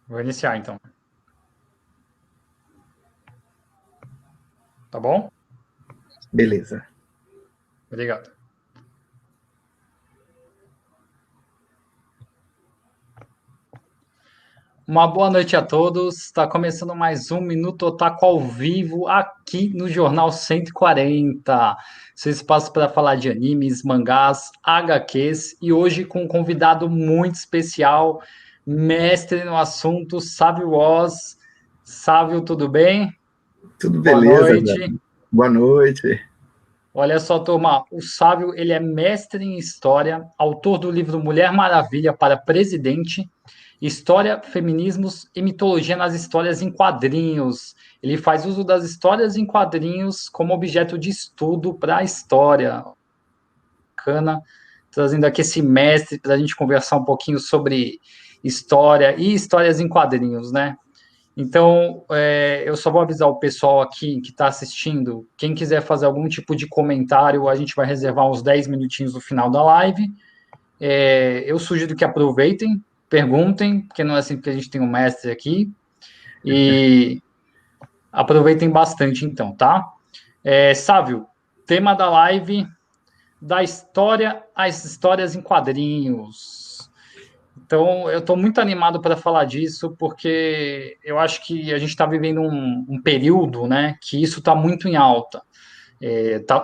Vou iniciar, então. Tá bom? Beleza. Obrigado. Uma boa noite a todos. Está começando mais um Minuto Otaku ao vivo aqui no Jornal 140. Seu espaço para falar de animes, mangás, HQs e hoje com um convidado muito especial, mestre no assunto, Sávio Oz. Sávio, tudo bem? Tudo Boa beleza, noite. velho. Boa noite. Olha só, turma, o Sávio, ele é mestre em História, autor do livro Mulher Maravilha para Presidente, História, Feminismos e Mitologia nas Histórias em Quadrinhos. Ele faz uso das histórias em quadrinhos como objeto de estudo para a história. Bacana, trazendo aqui esse mestre para a gente conversar um pouquinho sobre história e histórias em quadrinhos, né? Então, eu só vou avisar o pessoal aqui que está assistindo. Quem quiser fazer algum tipo de comentário, a gente vai reservar uns 10 minutinhos no final da live. Eu sugiro que aproveitem, perguntem, porque não é sempre que a gente tem um mestre aqui. E aproveitem bastante, então, tá? Sávio, tema da live: da história às histórias em quadrinhos. Então, eu estou muito animado para falar disso, porque eu acho que a gente está vivendo um período, né, que isso está muito em alta.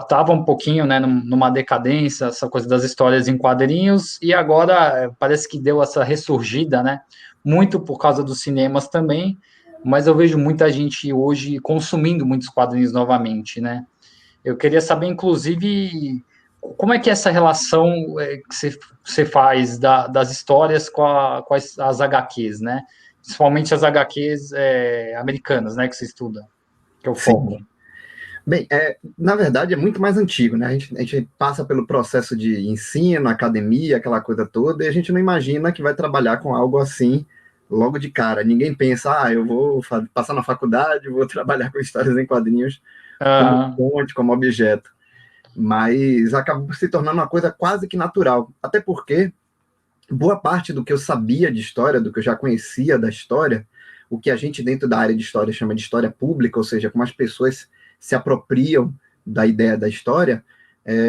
Tava um pouquinho, né, numa decadência, essa coisa das histórias em quadrinhos, e agora parece que deu essa ressurgida, né, muito por causa dos cinemas também, mas eu vejo muita gente hoje consumindo muitos quadrinhos novamente, né. Eu queria saber, inclusive, como é que é essa relação que você faz das histórias com as HQs, né? Principalmente as HQs americanas, né, que você estuda, que é o foco. Sim. Bem, na verdade é muito mais antigo, né? A gente passa pelo processo de ensino, academia, aquela coisa toda, e a gente não imagina que vai trabalhar com algo assim logo de cara. Ninguém pensa, eu vou passar na faculdade, vou trabalhar com histórias em quadrinhos como Aham. fonte, como objeto. Mas acabou se tornando uma coisa quase que natural. Até porque boa parte do que eu sabia de história, do que eu já conhecia da história, o que a gente dentro da área de história chama de história pública, ou seja, como as pessoas se apropriam da ideia da história,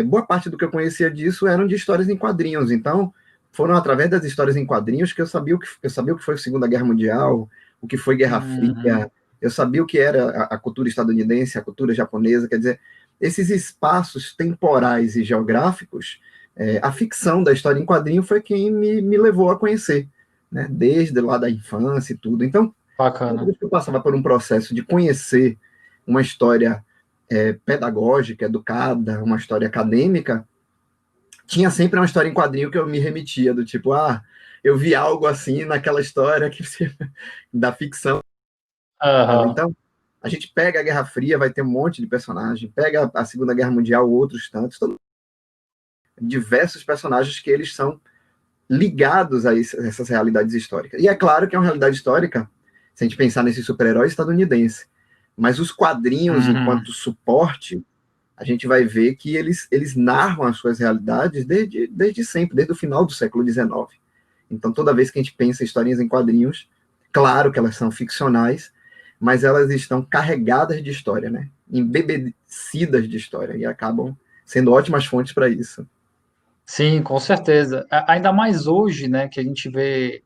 boa parte do que eu conhecia disso eram de histórias em quadrinhos. Então, foram através das histórias em quadrinhos que eu sabia o que foi a Segunda Guerra Mundial, o que foi Guerra Uhum. Fria, eu sabia o que era a cultura estadunidense, a cultura japonesa, quer dizer, esses espaços temporais e geográficos a ficção da história em quadrinho foi quem me levou a conhecer, né? Desde lá da infância e tudo. Então, toda Bacana. vez que eu passava por um processo de conhecer uma história pedagógica, educada, uma história acadêmica, tinha sempre uma história em quadrinho que eu me remetia, do tipo, eu vi algo assim naquela história que da ficção. Aham. Então, a gente pega a Guerra Fria, vai ter um monte de personagem, pega a Segunda Guerra Mundial, outros tantos, diversos personagens que eles são ligados a essas realidades históricas. E é claro que é uma realidade histórica, se a gente pensar nesse super-herói estadunidense. Mas os quadrinhos, Uhum. enquanto suporte, a gente vai ver que eles narram as suas realidades desde sempre, desde o final do século XIX. Então, toda vez que a gente pensa em historinhas em quadrinhos, claro que elas são ficcionais, mas elas estão carregadas de história, né? Embebecidas de história, e acabam sendo ótimas fontes para isso. Sim, com certeza. Ainda mais hoje, né, que a gente vê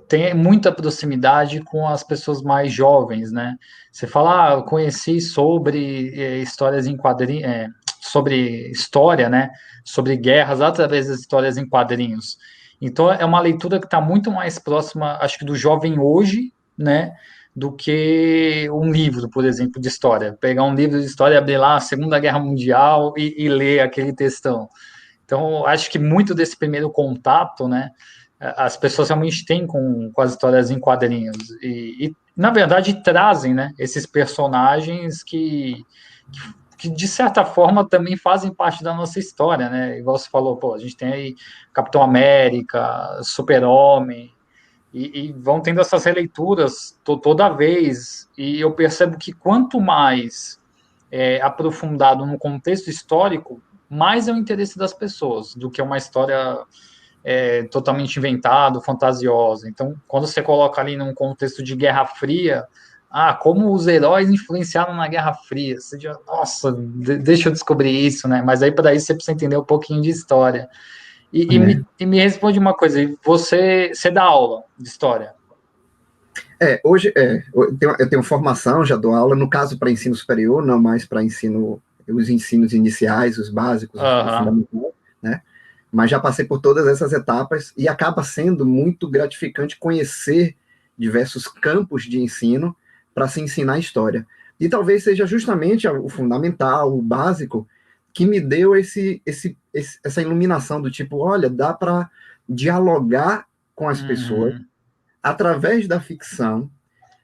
tem muita proximidade com as pessoas mais jovens, né? Você fala, eu conheci sobre histórias em quadrinhos, sobre história, né? Sobre guerras através das histórias em quadrinhos. Então é uma leitura que está muito mais próxima, acho que do jovem hoje, né? Do que um livro, por exemplo, de história. Pegar um livro de história, abrir lá a Segunda Guerra Mundial e ler aquele textão. Então, acho que muito desse primeiro contato, né, as pessoas realmente têm com as histórias em quadrinhos na verdade, trazem, né, esses personagens que, de certa forma, também fazem parte da nossa história, né? Igual você falou, pô, a gente tem aí Capitão América, Super-Homem, e vão tendo essas releituras toda vez, e eu percebo que quanto mais aprofundado no contexto histórico, mais é o interesse das pessoas do que uma história totalmente inventado, fantasiosa. Então, quando você coloca ali num contexto de Guerra Fria, como os heróis influenciaram na Guerra Fria. Você diz, nossa, deixa eu descobrir isso, né? Mas aí para isso você precisa entender um pouquinho de história. E me responde uma coisa, você dá aula de história? Hoje eu tenho formação, já dou aula, no caso para ensino superior, não mais para os ensinos iniciais, os básicos, o fundamental, né? Mas já passei por todas essas etapas e acaba sendo muito gratificante conhecer diversos campos de ensino para se ensinar história. E talvez seja justamente o fundamental, o básico, que me deu essa iluminação do tipo, olha, dá para dialogar com as pessoas através da ficção,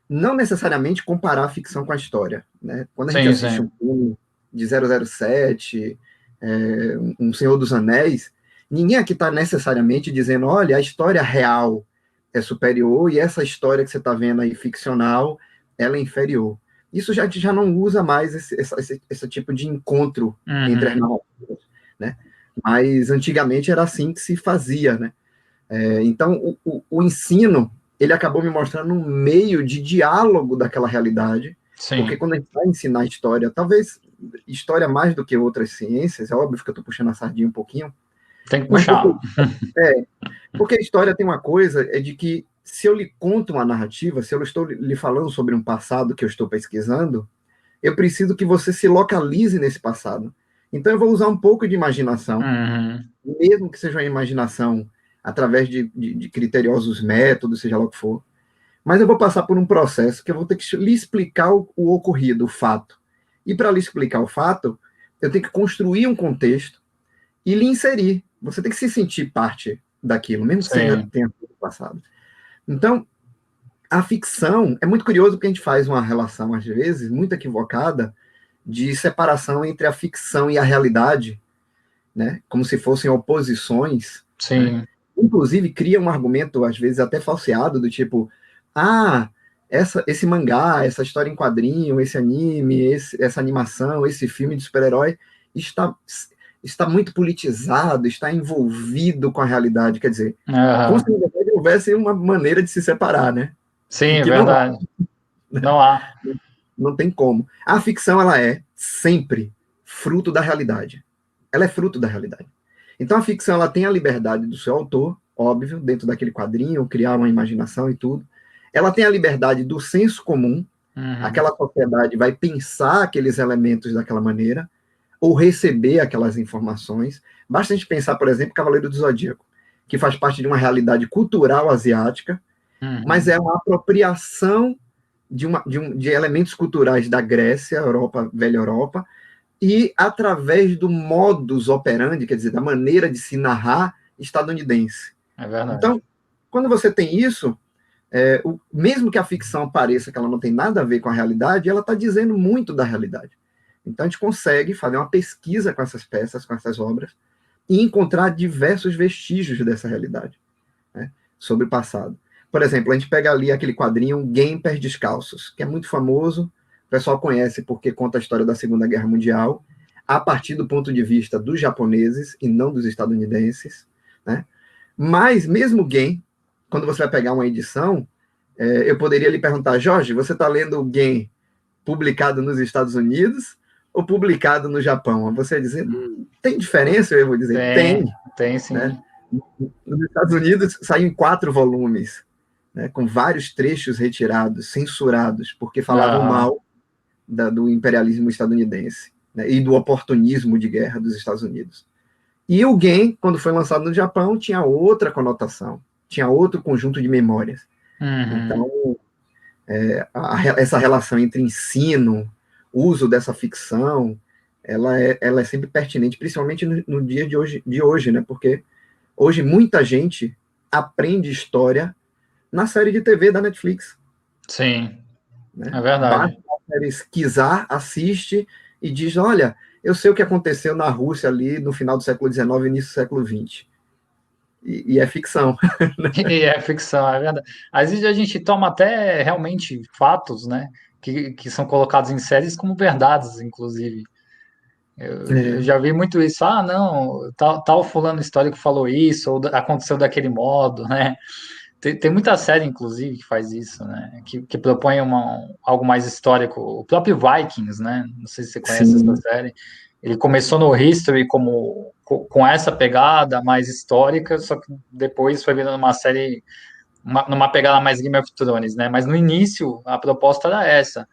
não necessariamente comparar a ficção com a história, né? Quando a gente assiste um filme de 007, um Senhor dos Anéis, ninguém aqui está necessariamente dizendo, olha, a história real é superior e essa história que você está vendo aí, ficcional, ela é inferior. Isso já não usa mais esse tipo de encontro entre as narrativas, né? Mas antigamente era assim que se fazia, né? Então, o ensino, ele acabou me mostrando um meio de diálogo daquela realidade, porque quando a gente vai ensinar história, talvez história mais do que outras ciências, é óbvio que eu estou puxando a sardinha um pouquinho. Tem que puxar. Porque a história tem uma coisa, é de que se eu lhe conto uma narrativa, se eu estou lhe falando sobre um passado que eu estou pesquisando, eu preciso que você se localize nesse passado. Então eu vou usar um pouco de imaginação, mesmo que seja uma imaginação através de criteriosos métodos, seja lá o que for. Mas eu vou passar por um processo que eu vou ter que lhe explicar o ocorrido, o fato. E para lhe explicar o fato, eu tenho que construir um contexto e lhe inserir. Você tem que se sentir parte daquilo, mesmo que você tenha sido passado. Então, a ficção é muito curioso porque a gente faz uma relação, às vezes, muito equivocada, de separação entre a ficção e a realidade, né? Como se fossem oposições. Sim. Né? Inclusive, cria um argumento, às vezes, até falseado, do tipo, esse mangá, essa história em quadrinho, esse anime, essa animação, esse filme de super-herói está muito politizado, está envolvido com a realidade. Quer dizer, como se houvesse uma maneira de se separar, né? Sim, é verdade. Não há. Não tem como. A ficção, ela é sempre fruto da realidade. Ela é fruto da realidade. Então, a ficção, ela tem a liberdade do seu autor, óbvio, dentro daquele quadrinho, criar uma imaginação e tudo. Ela tem a liberdade do senso comum. Aquela sociedade vai pensar aqueles elementos daquela maneira, ou receber aquelas informações. Basta a gente pensar, por exemplo, Cavaleiro do Zodíaco, que faz parte de uma realidade cultural asiática, mas é uma apropriação de elementos culturais da Grécia, Europa, velha Europa, e através do modus operandi, quer dizer, da maneira de se narrar estadunidense. É verdade. Então, quando você tem isso, mesmo que a ficção pareça que ela não tem nada a ver com a realidade, ela está dizendo muito da realidade. Então, a gente consegue fazer uma pesquisa com essas peças, com essas obras, e encontrar diversos vestígios dessa realidade, né, sobre o passado. Por exemplo, a gente pega ali aquele quadrinho Gamper Descalços, que é muito famoso, o pessoal conhece porque conta a história da Segunda Guerra Mundial, a partir do ponto de vista dos japoneses e não dos estadunidenses, né? Mas mesmo Gen, quando você vai pegar uma edição, eu poderia lhe perguntar, Jorge, você está lendo o Gen publicado nos Estados Unidos ou publicado no Japão? Você vai dizer, tem diferença? Eu vou dizer, tem sim. Né? Nos Estados Unidos saiu em 4 volumes, né, com vários trechos retirados, censurados, porque falavam mal do imperialismo estadunidense, né, e do oportunismo de guerra dos Estados Unidos. E o Gen, quando foi lançado no Japão, tinha outra conotação, tinha outro conjunto de memórias. Então, essa relação entre ensino, uso dessa ficção, ela é sempre pertinente, principalmente no dia de hoje, né? Porque hoje muita gente aprende história na série de TV da Netflix. Sim, né? É verdade. Basta a série esquisar, assiste e diz, olha, eu sei o que aconteceu na Rússia ali no final do século XIX e início do século XX. E é ficção. E é ficção, é verdade. Às vezes a gente toma até realmente fatos, né, que são colocados em séries como verdades, inclusive. Eu já vi muito isso. Ah, não, tal fulano histórico falou isso, ou aconteceu daquele modo, né? Tem muita série, inclusive, que faz isso, né? Que propõe algo mais histórico. O próprio Vikings, né? Não sei se você conhece essa Sim, série. Ele começou no History com essa pegada mais histórica, só que depois foi virando uma série numa pegada mais Game of Thrones, né? Mas no início a proposta era essa,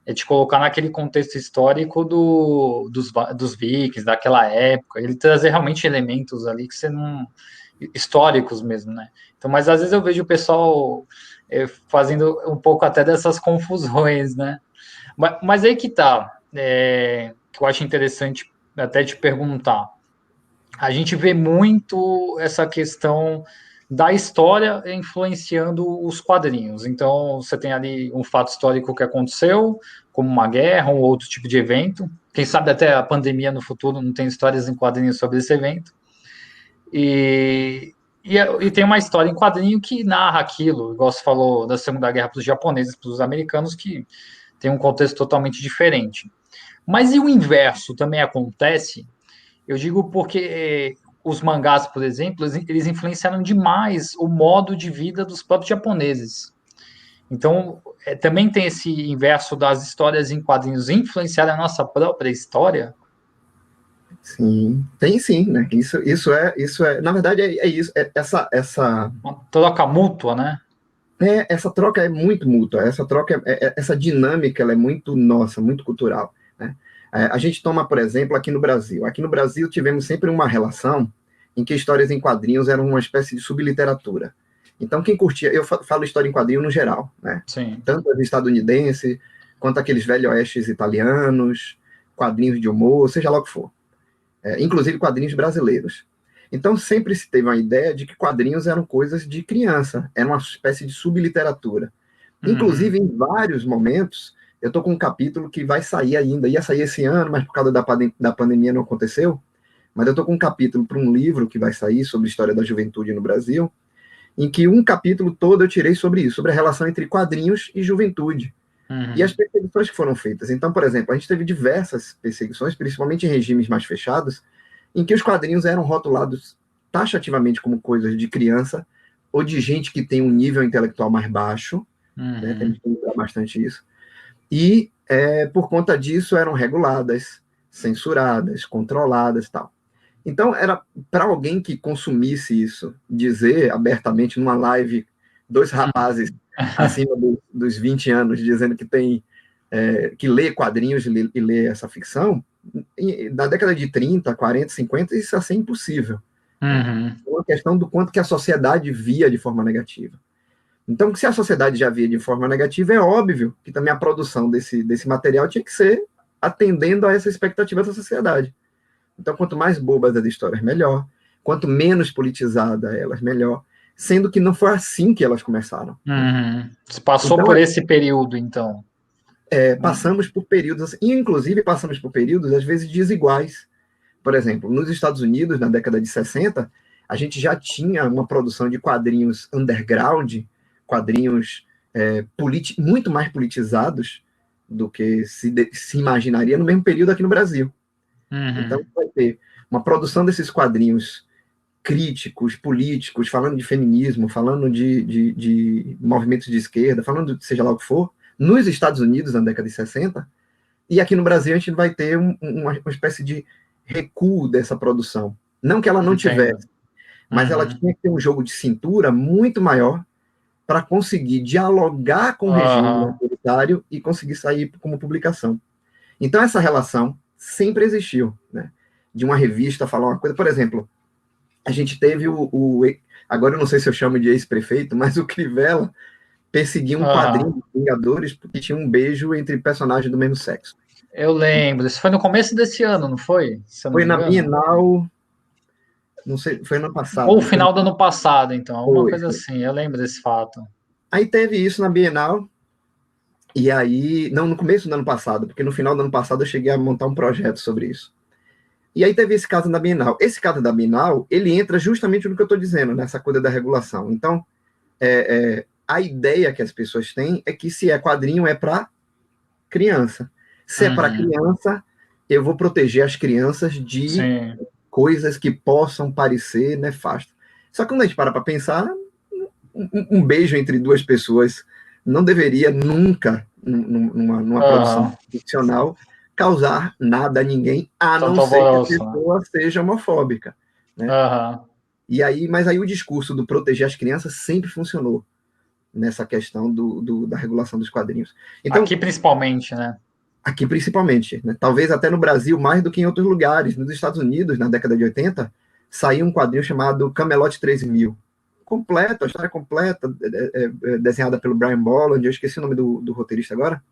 é te colocar naquele contexto histórico dos Vikings, daquela época, ele trazer realmente elementos ali que você não históricos mesmo, né? Então, mas às vezes eu vejo o pessoal fazendo um pouco até dessas confusões, né? Mas aí que tá, que eu acho interessante até te perguntar. A gente vê muito essa questão da história influenciando os quadrinhos. Então, você tem ali um fato histórico que aconteceu, como uma guerra ou outro tipo de evento. Quem sabe até a pandemia no futuro não tem histórias em quadrinhos sobre esse evento. E tem uma história em quadrinho que narra aquilo, igual você falou da Segunda Guerra para os japoneses, para os americanos, que tem um contexto totalmente diferente. Mas e o inverso também acontece? Eu digo porque os mangás, por exemplo, eles influenciaram demais o modo de vida dos próprios japoneses. Então, também tem esse inverso das histórias em quadrinhos influenciar a nossa própria história. sim, tem sim, né? Isso é, na verdade, é isso. Uma troca mútua, né? Essa troca é muito mútua. Essa troca, essa dinâmica, ela é muito nossa, muito cultural, né? A gente toma, por exemplo, aqui no Brasil. Aqui no Brasil tivemos sempre uma relação em que histórias em quadrinhos eram uma espécie de subliteratura. Então, quem curtia, eu falo história em quadrinho no geral, né? Sim. Tanto as estadunidenses, quanto aqueles velho oestes italianos, quadrinhos de humor, seja lá o que for. Inclusive quadrinhos brasileiros. Então sempre se teve uma ideia de que quadrinhos eram coisas de criança, era uma espécie de subliteratura. Uhum. Inclusive, em vários momentos, eu estou com um capítulo que vai sair ainda, ia sair esse ano, mas por causa da pandemia não aconteceu. Mas eu estou com um capítulo para um livro que vai sair sobre a história da juventude no Brasil, em que um capítulo todo eu tirei sobre isso, sobre a relação entre quadrinhos e juventude. E as Uhum. perseguições que foram feitas. Então, por exemplo, a gente teve diversas perseguições, principalmente em regimes mais fechados, em que os quadrinhos eram rotulados taxativamente como coisas de criança ou de gente que tem um nível intelectual mais baixo, né? Temos Uhum. que lembrar bastante isso. E, por conta disso, eram reguladas, censuradas, controladas e tal. Então, era para alguém que consumisse isso, dizer abertamente numa live, dois rapazes acima dos 20 anos dizendo que tem que lê quadrinhos e lê essa ficção, na década de 30, 40, 50, isso ia ser impossível. Né? Uhum. É uma questão do quanto que a sociedade via de forma negativa. Então, se a sociedade já via de forma negativa, é óbvio que também a produção desse material tinha que ser atendendo a essa expectativa da sociedade. Então, quanto mais bobas as histórias, melhor. Quanto menos politizada elas, melhor. Sendo que não foi assim que elas começaram. Né? Uhum. Você passou Então, por esse período, então. passamos por períodos, e inclusive passamos por períodos, às vezes, desiguais. Por exemplo, nos Estados Unidos, na década de 60, a gente já tinha uma produção de quadrinhos underground, quadrinhos muito mais politizados do que se imaginaria no mesmo período aqui no Brasil. Então, Uhum. vai ter uma produção desses quadrinhos críticos, políticos, falando de feminismo, falando de movimentos de esquerda, falando de seja lá o que for, nos Estados Unidos, na década de 60, e aqui no Brasil a gente vai ter uma espécie de recuo dessa produção. Não que ela não Entendo. tivesse, mas ela Uhum. tinha que ter um jogo de cintura muito maior para conseguir dialogar com o regime Aham. autoritário e conseguir sair como publicação. Então essa relação sempre existiu, né? De uma revista falar uma coisa, por exemplo, a gente teve agora eu não sei se eu chamo de ex-prefeito, mas o Crivella perseguia um quadrinho Aham. dos Vingadores porque tinha um beijo entre personagens do mesmo sexo. Eu lembro. Isso foi no começo desse ano, não foi? Se eu não Foi me na engano. Bienal, não sei, foi ano passado, Ou não foi? final do ano passado, então. Alguma Foi, coisa foi. assim. Eu lembro desse fato. Aí teve isso na Bienal, e aí, não, no começo do ano passado, porque no final do ano passado eu cheguei a montar um projeto sobre isso. E aí teve esse caso da Bienal. Esse caso da Bienal, ele entra justamente no que eu estou dizendo, nessa coisa da regulação. Então, a ideia que as pessoas têm é que se é quadrinho é para criança. Se é para Uhum. criança, eu vou proteger as crianças de Sim. coisas que possam parecer nefastas. Só que quando a gente para pensar, um beijo entre duas pessoas não deveria nunca, numa produção Aham. ficcional, causar nada a ninguém, a não Tanto ser que a alvoroço, né? pessoa seja homofóbica, né? Aham. Mas aí o discurso do proteger as crianças sempre funcionou nessa questão da regulação dos quadrinhos. Então, Aqui principalmente, né? aqui principalmente, né? Talvez até no Brasil mais do que em outros lugares. Nos Estados Unidos, na década de 80, saiu um quadrinho chamado Camelot 3000. Completo, a história completa, desenhada pelo Brian Bolland, eu esqueci o nome do roteirista agora,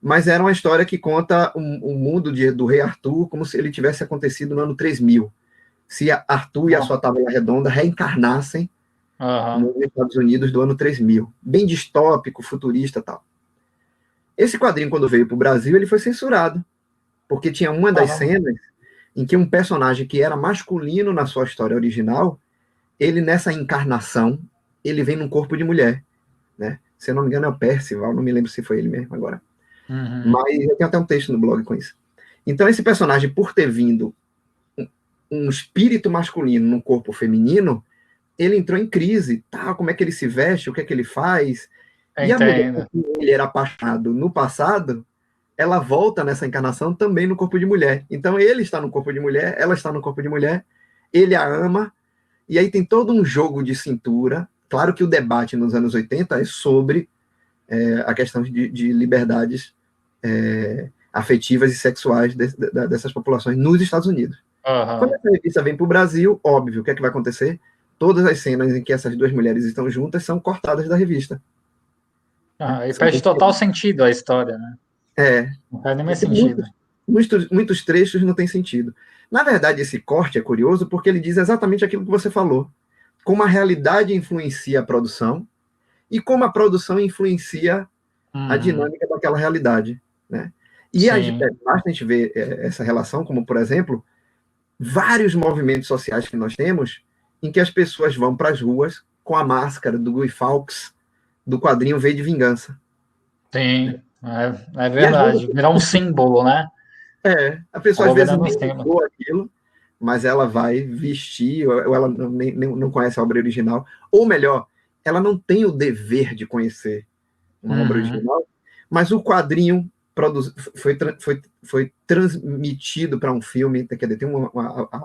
mas era uma história que conta o mundo do rei Arthur como se ele tivesse acontecido no ano 3000. Se Arthur e a Ó, sua tábua redonda reencarnassem aham. nos Estados Unidos do ano 3000. Bem distópico, futurista e tal. Esse quadrinho, quando veio para o Brasil, ele foi censurado, porque tinha uma das Caramba. cenas em que um personagem que era masculino na sua história original, ele nessa encarnação, ele vem num corpo de mulher, né? Se eu não me engano é o Percival, não me lembro se foi ele mesmo agora. Uhum. Mas eu tenho até um texto no blog com isso. Então esse personagem, por ter vindo um espírito masculino no corpo feminino, ele entrou em crise, tá? Como é que ele se veste, o que é que ele faz? E a mulher com Entendo. quem ele era apaixonado no passado, ela volta nessa encarnação também no corpo de mulher. Então ele está no corpo de mulher, ela está no corpo de mulher, ele a ama, e aí tem todo um jogo de cintura. Claro que o debate nos anos 80 é sobre a questão de liberdades afetivas e sexuais dessas populações nos Estados Unidos. Quando Aham. essa revista vem para o Brasil, óbvio, o que é que vai acontecer? Todas as cenas em que essas duas mulheres estão juntas são cortadas da revista. Né? Aham. E São perde total sentido a história, né? é, Não faz nem mais porque sentido. muitos trechos não têm sentido. Na verdade, esse corte é curioso porque ele diz exatamente aquilo que você falou. Como a realidade influencia a produção e como a produção influencia a Uhum. dinâmica daquela realidade. Né? E Sim. basta a gente ver essa relação, como, por exemplo, vários movimentos sociais que nós temos em que as pessoas vão para as ruas com a máscara do Guy Fawkes do quadrinho V de Vingança. Sim. É E às vezes verdade. Virar um símbolo, né? a pessoa às Acabou vezes virando um nem símbolo. usou aquilo, mas ela vai vestir, ou ela não conhece a obra original, ou melhor, ela não tem o dever de conhecer uma obra Uhum. original, mas o quadrinho foi transmitido para um filme, quer dizer, tem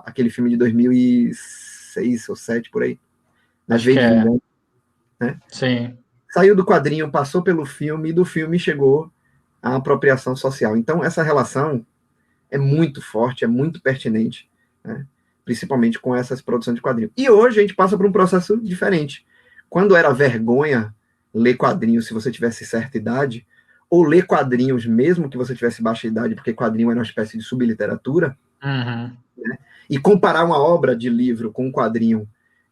aquele filme de 2006 ou 2007 por aí, na Acho V que de é. Vingança, né? Sim. Saiu do quadrinho, passou pelo filme, e do filme chegou a apropriação social. Então, essa relação é muito forte, é muito pertinente, né? Principalmente com essas produções de quadrinhos. E hoje a gente passa por um processo diferente. Quando era vergonha ler quadrinhos se você tivesse certa idade, ou ler quadrinhos mesmo que você tivesse baixa idade, porque quadrinho era uma espécie de subliteratura, Uhum. e comparar uma obra de livro com um quadrinho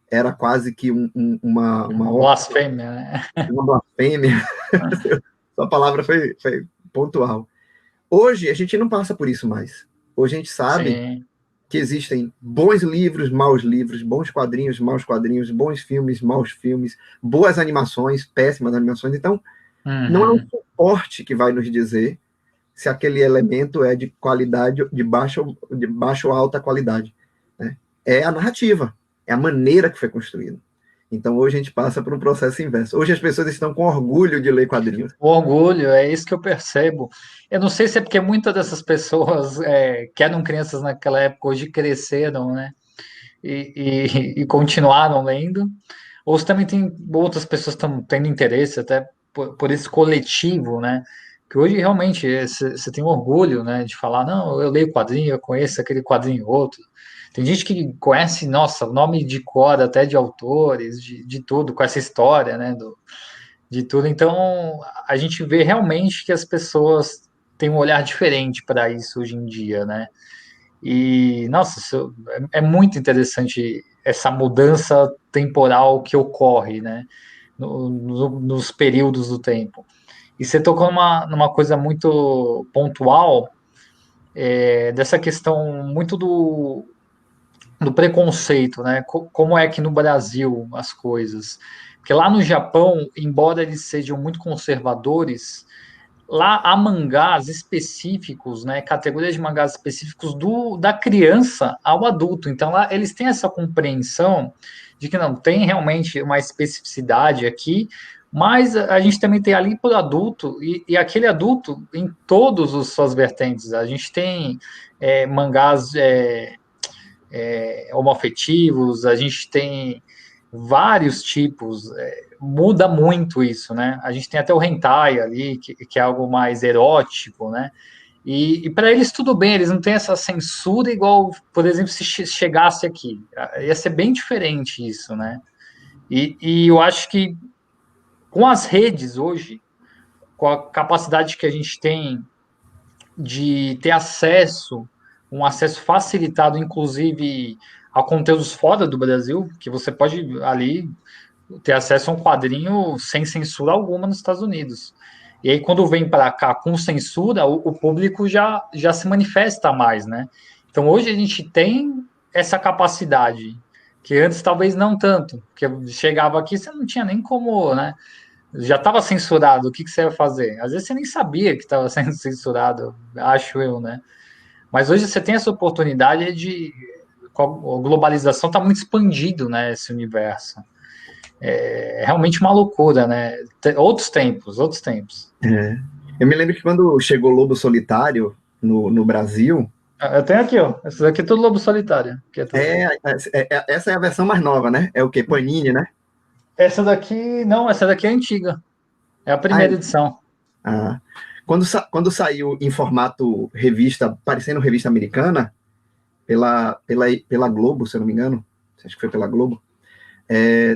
era quase que Blasfêmia, né? uma blasfêmia. Sua palavra foi pontual. Hoje a gente não passa por isso mais. Hoje a gente sabe Sim. que existem bons livros, bons quadrinhos, maus quadrinhos, bons filmes, maus filmes, boas animações, péssimas animações. Então, não é o Uhum. suporte que vai nos dizer se aquele elemento é de qualidade, de baixo ou alta qualidade. Né? É a narrativa, é a maneira que foi construída. Então, hoje a gente passa por um processo inverso. Hoje as pessoas estão com orgulho de ler quadrinhos. O orgulho, é isso que eu percebo. Eu não sei se é porque muitas dessas pessoas que eram crianças naquela época hoje cresceram, né? E continuaram lendo, ou se também tem outras pessoas que estão tendo interesse até por esse coletivo, né? Que hoje realmente você tem orgulho, né, de falar, não, eu leio quadrinho, eu conheço aquele quadrinho outro. Tem gente que conhece, nossa, o nome de cor até de autores, de tudo, com essa história, né, de tudo. Então, a gente vê realmente que as pessoas têm um olhar diferente para isso hoje em dia, né? E, nossa, isso é muito interessante essa mudança temporal que ocorre, né? Nos períodos do tempo. E você tocou numa coisa muito pontual, dessa questão muito do preconceito, né? Como é que no Brasil as coisas. Porque lá no Japão, embora eles sejam muito conservadores, lá há mangás específicos, né, categorias de mangás específicos da criança ao adulto. Então lá eles têm essa compreensão de que não tem realmente uma especificidade aqui, mas a gente também tem ali para o adulto, e aquele adulto em todas as suas vertentes. A gente tem mangás homoafetivos, a gente tem vários tipos, muda muito isso, né? A gente tem até o hentai ali, que é algo mais erótico, né? E para eles tudo bem, eles não têm essa censura igual, por exemplo, se chegasse aqui. Ia ser bem diferente isso, né? E eu acho que com as redes hoje, com a capacidade que a gente tem de ter acesso, um acesso facilitado, inclusive a conteúdos fora do Brasil, que você pode ali ter acesso a um quadrinho sem censura alguma nos Estados Unidos. E aí, quando vem para cá com censura, o público já se manifesta mais, né? Então, hoje a gente tem essa capacidade, que antes talvez não tanto, porque chegava aqui, você não tinha nem como, né? Já estava censurado, o que você ia fazer? Às vezes você nem sabia que estava sendo censurado, acho eu, né? Mas hoje você tem essa oportunidade de. A globalização está muito expandido, né? Esse universo. É realmente uma loucura, né? Outros tempos, outros tempos. É. Eu me lembro que quando chegou Lobo Solitário no Brasil, Eu tenho aqui, ó. Essa daqui é tudo Lobo Solitário. essa é a versão mais nova, né? É o quê? Panini, né? Essa daqui, não, essa daqui é antiga. É a primeira edição. Ah, quando saiu em formato revista, parecendo revista americana, pela Globo, se eu não me engano, acho que foi pela Globo,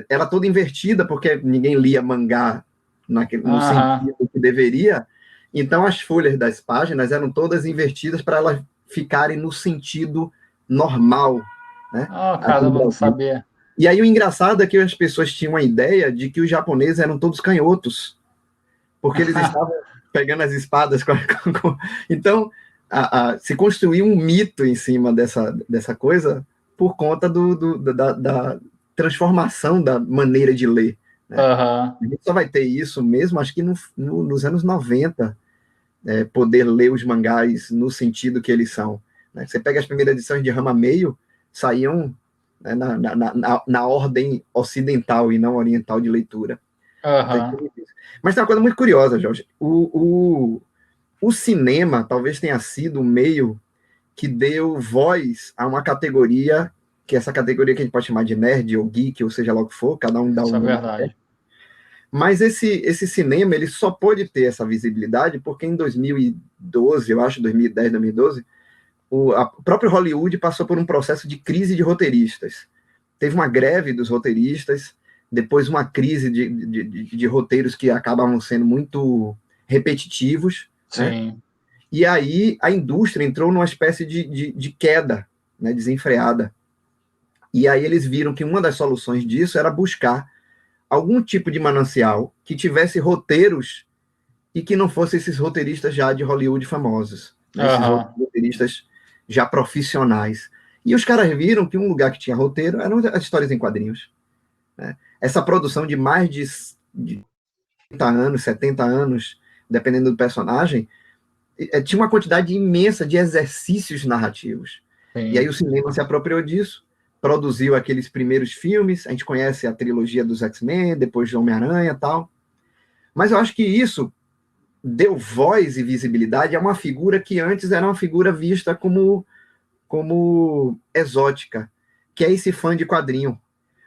era toda invertida, porque ninguém lia mangá no sentido que deveria, então as folhas das páginas eram todas invertidas para elas ficarem no sentido normal, né? Caramba, não sabia. E aí o engraçado é que as pessoas tinham a ideia de que os japoneses eram todos canhotos, porque eles estavam pegando as espadas. Então, se construiu um mito em cima dessa coisa por conta da transformação da maneira de ler. Né? A gente só vai ter isso mesmo, acho que nos anos 90, poder ler os mangás no sentido que eles são. Né? Você pega as primeiras edições de Rama Meio, saíam, né, na ordem ocidental e não oriental de leitura. Mas tem uma coisa muito curiosa, Jorge. O cinema talvez tenha sido o meio que deu voz a uma categoria, que essa categoria que a gente pode chamar de nerd ou geek, ou seja lá o que for, cada um dá um nome. Isso é verdade. Mas esse cinema, ele só pôde ter essa visibilidade porque em 2012, eu acho, 2010, 2012, o próprio Hollywood passou por um processo de crise de roteiristas. Teve uma greve dos roteiristas, depois uma crise de roteiros que acabavam sendo muito repetitivos. Sim. Né? E aí a indústria entrou numa espécie de queda, né, desenfreada. E aí eles viram que uma das soluções disso era buscar algum tipo de manancial que tivesse roteiros e que não fossem esses roteiristas já de Hollywood famosos, né, esses roteiristas já profissionais. E os caras viram que um lugar que tinha roteiro eram as histórias em quadrinhos. Né? Essa produção de mais de 30 anos, 70 anos, dependendo do personagem, tinha uma quantidade imensa de exercícios narrativos. Sim. E aí o cinema se apropriou disso, produziu aqueles primeiros filmes, a gente conhece a trilogia dos X-Men, depois de Homem-Aranha e tal. Mas eu acho que isso deu voz e visibilidade a uma figura que antes era uma figura vista como exótica, que é esse fã de quadrinho.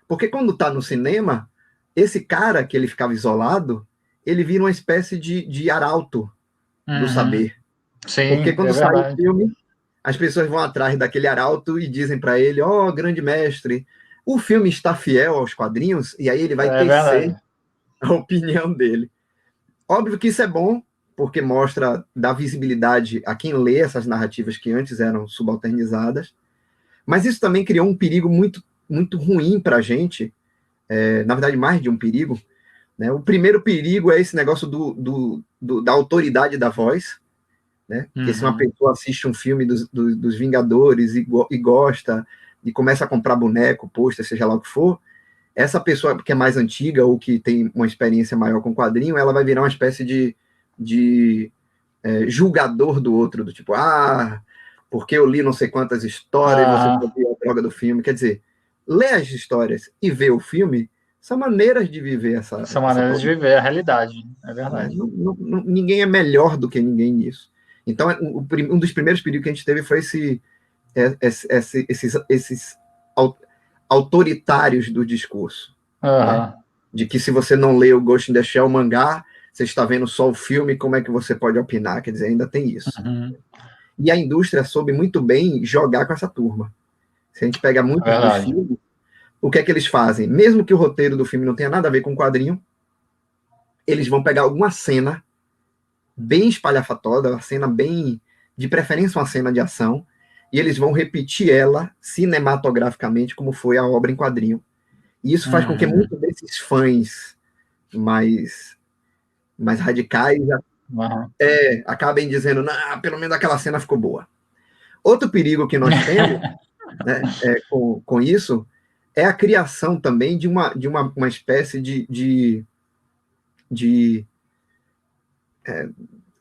Porque quando está no cinema, esse cara que ele ficava isolado, ele vira uma espécie de arauto do saber. Sim, porque quando sai o filme, as pessoas vão atrás daquele arauto e dizem para ele, grande mestre, o filme está fiel aos quadrinhos, e aí ele vai tecer a opinião dele. Óbvio que isso é bom, porque dá visibilidade a quem lê essas narrativas que antes eram subalternizadas, mas isso também criou um perigo muito, muito ruim para a gente, na verdade mais de um perigo. Né? O primeiro perigo é esse negócio da autoridade da voz, né? Porque se uma pessoa assiste um filme dos Vingadores e gosta, e começa a comprar boneco, pôster, seja lá o que for, essa pessoa que é mais antiga ou que tem uma experiência maior com quadrinho, ela vai virar uma espécie de julgador do outro, do tipo, porque eu li não sei quantas histórias e você sabia a droga do filme. Quer dizer, ler as histórias e ver o filme são maneiras de viver essa São maneiras de viver a realidade, é né? verdade. Ninguém é melhor do que ninguém nisso. Então, um dos primeiros perigos que a gente teve foi esses autoritários do discurso. Né? De que se você não lê o Ghost in the Shell, o mangá, você está vendo só o filme, como é que você pode opinar? Quer dizer, ainda tem isso. E a indústria soube muito bem jogar com essa turma. Se a gente pega muitos dos filmes, o que é que eles fazem? Mesmo que o roteiro do filme não tenha nada a ver com o quadrinho, eles vão pegar alguma cena bem espalhafatosa, uma cena bem, de preferência uma cena de ação, e eles vão repetir ela cinematograficamente como foi a obra em quadrinho. E isso faz com que muitos desses fãs mais radicais acabem dizendo, não, pelo menos aquela cena ficou boa. Outro perigo que nós temos né, com isso é a criação também de uma espécie de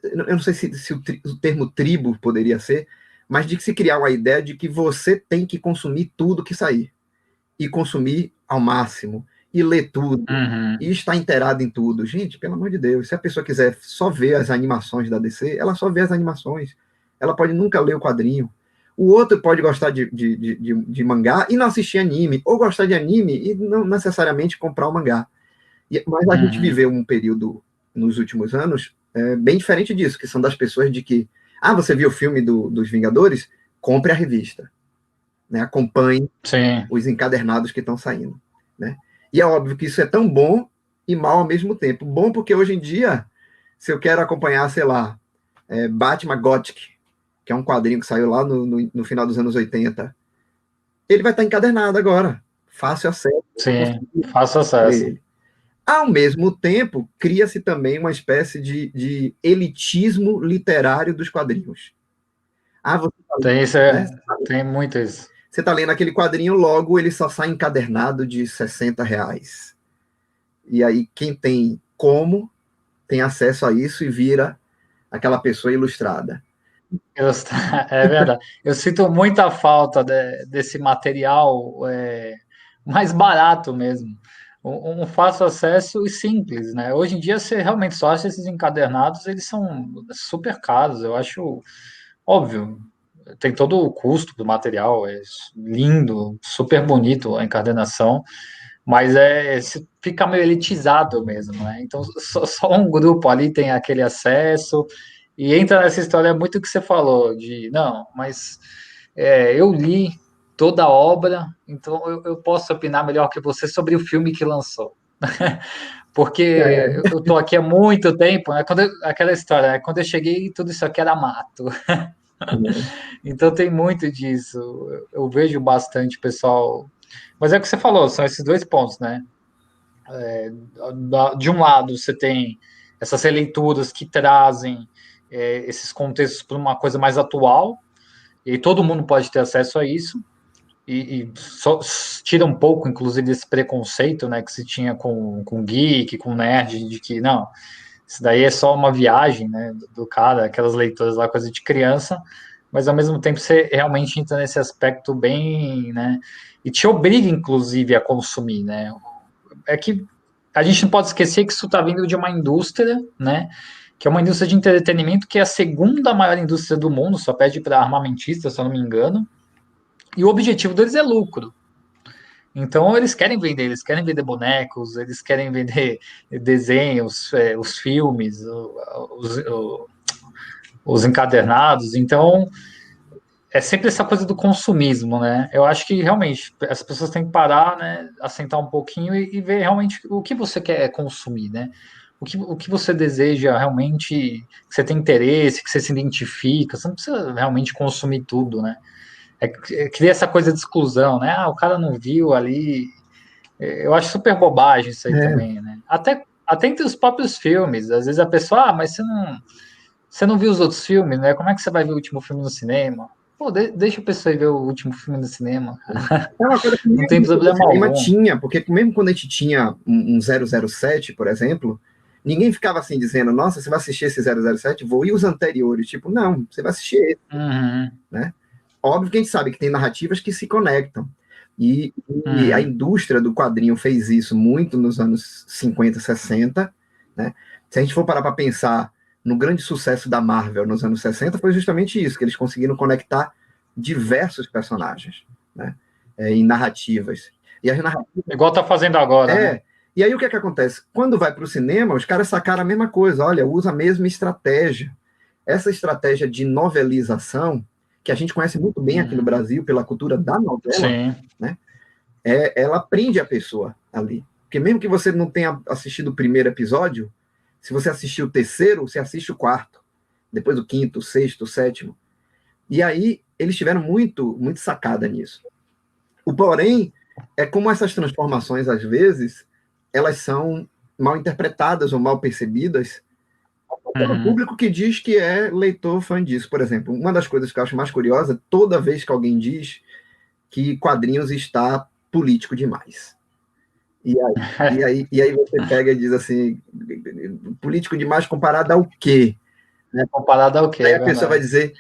eu não sei se o termo tribo poderia ser, mas de que se criar uma ideia de que você tem que consumir tudo que sair, e consumir ao máximo, e ler tudo, e estar inteirado em tudo. Gente, pelo amor de Deus, se a pessoa quiser só ver as animações da DC, ela só vê as animações, ela pode nunca ler o quadrinho. O outro pode gostar de mangá e não assistir anime, ou gostar de anime e não necessariamente comprar o mangá. Mas a gente viveu um período, nos últimos anos, bem diferente disso, que são das pessoas de que, você viu o filme dos Vingadores? Compre a revista. Né? Acompanhe os encadernados que estão saindo. Né? E é óbvio que isso é tão bom e mal ao mesmo tempo. Bom porque hoje em dia, se eu quero acompanhar, sei lá, Batman Gothic, que é um quadrinho que saiu lá no final dos anos 80, ele vai estar encadernado agora. Fácil acesso. Sim, fácil acesso. Ele. Ao mesmo tempo, cria-se também uma espécie de elitismo literário dos quadrinhos. Você tá lendo, tem muito isso. Você está lendo aquele quadrinho, logo ele só sai encadernado de R$60. E aí, quem tem tem acesso a isso e vira aquela pessoa ilustrada. É verdade. Eu sinto muita falta desse material mais barato mesmo. Um fácil acesso e simples, né? Hoje em dia, você realmente só acha esses encadernados, eles são super caros. Eu acho óbvio, tem todo o custo do material, é lindo, super bonito a encadernação, mas fica meio elitizado mesmo, né? Então, só um grupo ali tem aquele acesso, e entra nessa história muito que você falou, não, mas eu li toda a obra, então eu posso opinar melhor que você sobre o filme que lançou. Porque eu tô aqui há muito tempo, né? Aquela história, né? Quando eu cheguei, tudo isso aqui era mato. Então tem muito disso. Eu vejo bastante pessoal. Mas é o que você falou, são esses dois pontos, né? De um lado, você tem essas releituras que trazem esses contextos para uma coisa mais atual, e aí todo mundo pode ter acesso a isso, e só tira um pouco, inclusive, desse preconceito, né, que se tinha com geek, com nerd, de que, não, isso daí é só uma viagem, né, do cara, aquelas leituras lá, coisa de criança, mas ao mesmo tempo você realmente entra nesse aspecto bem, né, e te obriga, inclusive, a consumir, né, é que a gente não pode esquecer que isso está vindo de uma indústria, né, que é uma indústria de entretenimento que é a segunda maior indústria do mundo, só pede para armamentista, se eu não me engano, e o objetivo deles é lucro. Então eles querem vender bonecos, eles querem vender desenhos, os filmes, os encadernados. Então é sempre essa coisa do consumismo, né? Eu acho que realmente as pessoas têm que parar, né, assentar um pouquinho e ver realmente o que você quer consumir, né? O que você deseja realmente, que você tem interesse, que você se identifica. Você não precisa realmente consumir tudo, né? Cria essa coisa de exclusão, né? O cara não viu ali. Eu acho super bobagem isso aí também, né? Até entre os próprios filmes. Às vezes a pessoa, mas você não viu os outros filmes, né? Como é que você vai ver o último filme no cinema? Pô, deixa a pessoa ir ver o último filme no cinema. É uma coisa que não tem problema algum. Tinha, porque mesmo quando a gente tinha um 007, por exemplo, Ninguém ficava assim dizendo, nossa, você vai assistir esse 007? Vou ir os anteriores. Tipo, não, você vai assistir esse, né? Óbvio que a gente sabe que tem narrativas que se conectam. E a indústria do quadrinho fez isso muito nos anos 50, 60, né? Se a gente for parar para pensar no grande sucesso da Marvel nos anos 60, foi justamente isso, que eles conseguiram conectar diversos personagens, né? Em narrativas. E as narrativas... Igual tá fazendo agora, né? E aí o que é que acontece? Quando vai para o cinema, os caras sacaram a mesma coisa. Olha, usa a mesma estratégia. Essa estratégia de novelização, que a gente conhece muito bem aqui no Brasil, pela cultura da novela, né? Ela prende a pessoa ali. Porque mesmo que você não tenha assistido o primeiro episódio, se você assistir o terceiro, você assiste o quarto, depois o quinto, o sexto, o sétimo. E aí eles tiveram muito sacada nisso. O porém é como essas transformações, às vezes, elas são mal interpretadas ou mal percebidas pelo público que diz que é leitor fã disso. Por exemplo, uma das coisas que eu acho mais curiosa, toda vez que alguém diz que quadrinhos está político demais. E aí você pega e diz assim, político demais comparado ao quê? Né? Comparado ao quê? Aí a pessoa vai dizer,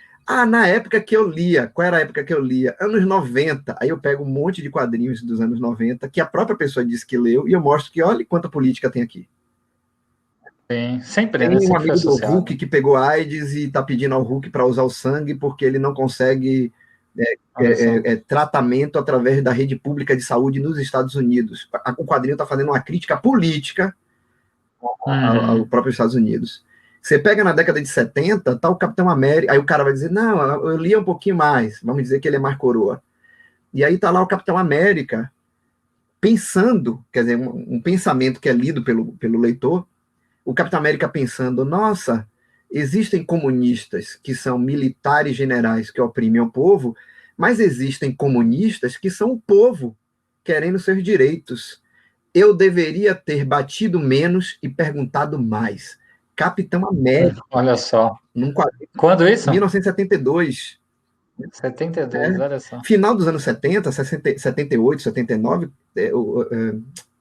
na época que eu lia, qual era a época que eu lia? Anos 90. Aí eu pego um monte de quadrinhos dos anos 90, que a própria pessoa disse que leu, e eu mostro que olha quanta política tem aqui. Sim, sempre, tem né? um Sempre amigo do Hulk que pegou AIDS e está pedindo ao Hulk para usar o sangue porque ele não consegue tratamento através da rede pública de saúde nos Estados Unidos. O quadrinho está fazendo uma crítica política ao próprio Estados Unidos. Você pega na década de 70, tá o Capitão América, aí o cara vai dizer, não, eu lia um pouquinho mais, vamos dizer que ele é mais coroa. E aí tá lá o Capitão América pensando, quer dizer, um pensamento que é lido pelo leitor, o Capitão América pensando, nossa, existem comunistas que são militares generais que oprimem o povo, mas existem comunistas que são o povo querendo seus direitos. Eu deveria ter batido menos e perguntado mais. Capitão América. Olha só. Num quadrinho, quando isso? 1972. 72, olha só. Final dos anos 70, 78, 79.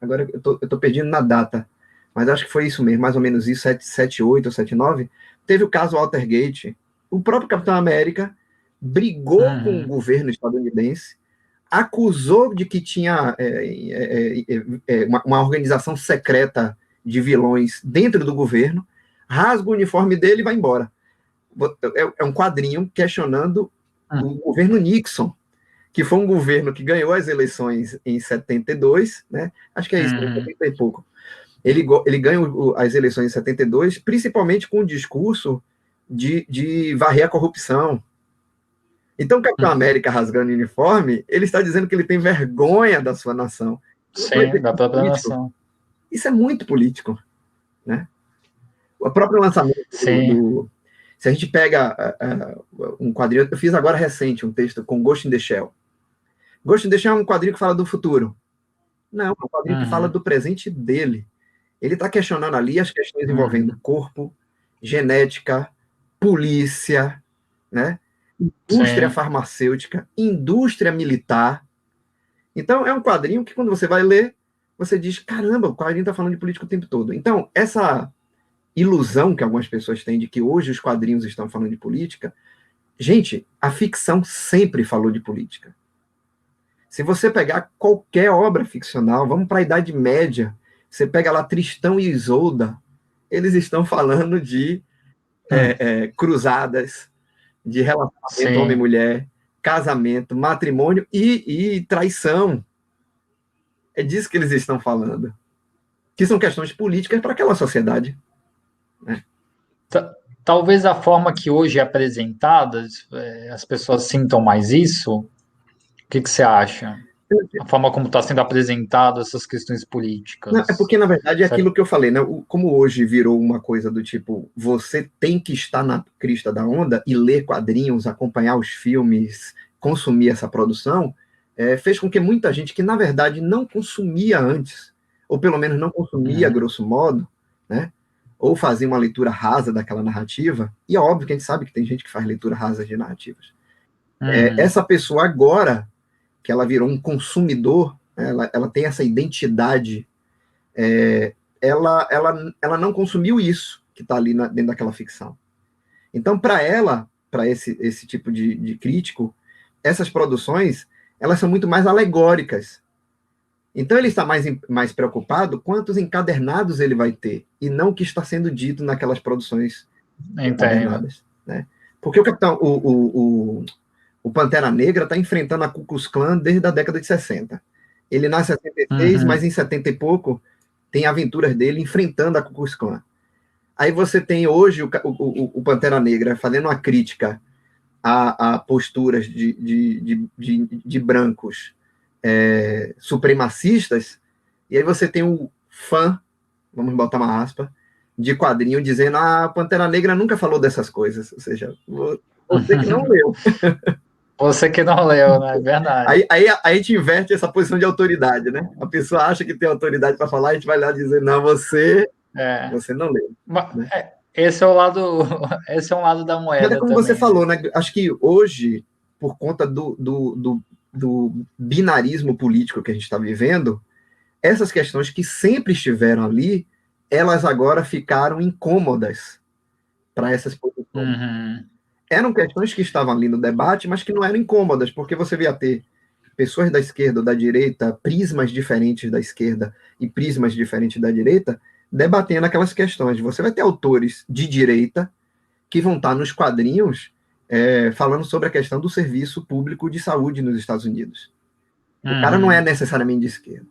Agora eu tô perdendo na data, mas acho que foi isso mesmo, mais ou menos isso, 78 ou 79. Teve o caso Watergate. O próprio Capitão América brigou com o governo estadunidense, acusou de que tinha uma organização secreta de vilões dentro do governo, rasga o uniforme dele e vai embora. É um quadrinho questionando o governo Nixon, que foi um governo que ganhou as eleições em 72, né? Acho que é isso, 70 e pouco. Ele ganha as eleições em 72, principalmente com o discurso de varrer a corrupção. Então, o Capitão América rasgando o uniforme, ele está dizendo que ele tem vergonha da sua nação. Sim, da própria nação. Isso é muito político, né? O próprio lançamento se a gente pega um quadrinho, eu fiz agora recente um texto com Ghost in the Shell. Ghost in the Shell é um quadrinho que fala do futuro. Não, é um quadrinho que fala do presente dele. Ele está questionando ali as questões envolvendo corpo, genética, polícia, né? Indústria farmacêutica, indústria militar. Então, é um quadrinho que, quando você vai ler, você diz, caramba, o quadrinho está falando de política o tempo todo. Então, essa ilusão que algumas pessoas têm de que hoje os quadrinhos estão falando de política, gente, a ficção sempre falou de política. Se você pegar qualquer obra ficcional, vamos para a Idade Média, você pega lá Tristão e Isolda, eles estão falando de cruzadas, de relacionamento homem-mulher, casamento, matrimônio e traição. É disso que eles estão falando. Que são questões políticas para aquela sociedade. Né? Talvez a forma que hoje é apresentada, as pessoas sintam mais isso. O que você acha? A forma como está sendo apresentado essas questões políticas. Não, é porque, na verdade, é aquilo que eu falei, né? Como hoje virou uma coisa do tipo, você tem que estar na crista da onda e ler quadrinhos, acompanhar os filmes, consumir essa produção, fez com que muita gente que, na verdade, não consumia antes, ou pelo menos não consumia, grosso modo, né? Ou fazia uma leitura rasa daquela narrativa, e é óbvio que a gente sabe que tem gente que faz leitura rasa de narrativas. Essa pessoa agora, que ela virou um consumidor, ela tem essa identidade ela não consumiu isso que está ali dentro daquela ficção. Então, para esse tipo de crítico, essas produções, elas são muito mais alegóricas. Então, ele está mais preocupado quantos encadernados ele vai ter, e não o que está sendo dito naquelas produções encadernadas. Né? Porque o Pantera Negra está enfrentando a Ku Klux Klan desde a década de 60. Ele nasce em 76, mas em 70 e pouco tem aventuras dele enfrentando a Ku Klux Klan. Aí você tem hoje o Pantera Negra fazendo uma crítica a posturas de brancos supremacistas, e aí você tem o fã, vamos botar uma aspa, de quadrinho dizendo a Pantera Negra nunca falou dessas coisas, ou seja, você que não leu. Você que não leu, né? É verdade. Aí a gente inverte essa posição de autoridade, né? A pessoa acha que tem autoridade para falar, a gente vai lá dizer, não, você não leu. Né? Esse é um lado da moeda. Mas é como também, você falou, né? Acho que hoje, por conta do binarismo político que a gente está vivendo, essas questões que sempre estiveram ali, elas agora ficaram incômodas para essas posições. Eram questões que estavam ali no debate, mas que não eram incômodas, porque você via ter pessoas da esquerda ou da direita, prismas diferentes da esquerda e prismas diferentes da direita, debatendo aquelas questões. Você vai ter autores de direita que vão estar nos quadrinhos falando sobre a questão do serviço público de saúde nos Estados Unidos. O cara não é necessariamente de esquerda.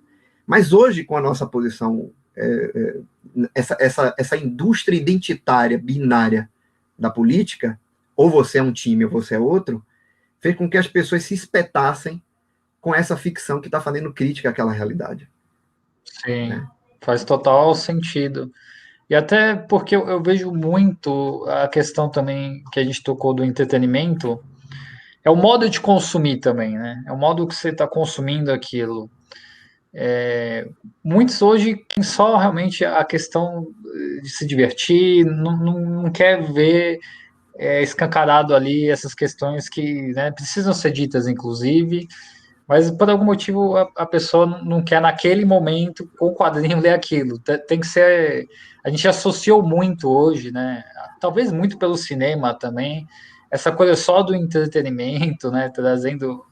Mas hoje, com a nossa posição, essa indústria identitária, binária da política, ou você é um time ou você é outro, fez com que as pessoas se espetassem com essa ficção que está fazendo crítica àquela realidade. Sim, né? Faz total sentido. E até porque eu vejo muito a questão também que a gente tocou do entretenimento, é o modo de consumir também, né? É o modo que você está consumindo aquilo. Muitos hoje tem só realmente a questão de se divertir, não quer ver escancarado ali essas questões que, né, precisam ser ditas, inclusive, mas por algum motivo a pessoa não quer naquele momento com o quadrinho ler aquilo. Tem que ser. A gente associou muito hoje, né? Talvez muito pelo cinema também, essa coisa só do entretenimento, né? Trazendo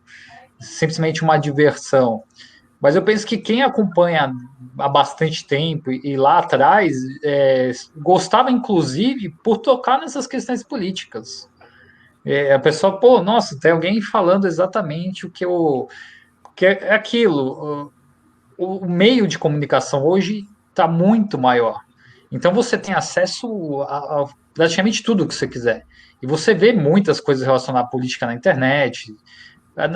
simplesmente uma diversão. Mas eu penso que quem acompanha há bastante tempo e lá atrás gostava, inclusive, por tocar nessas questões políticas. A pessoa, pô, nossa, tem alguém falando exatamente o que eu. Que é aquilo. O meio de comunicação hoje está muito maior. Então você tem acesso a praticamente tudo que você quiser. E você vê muitas coisas relacionadas à política na internet.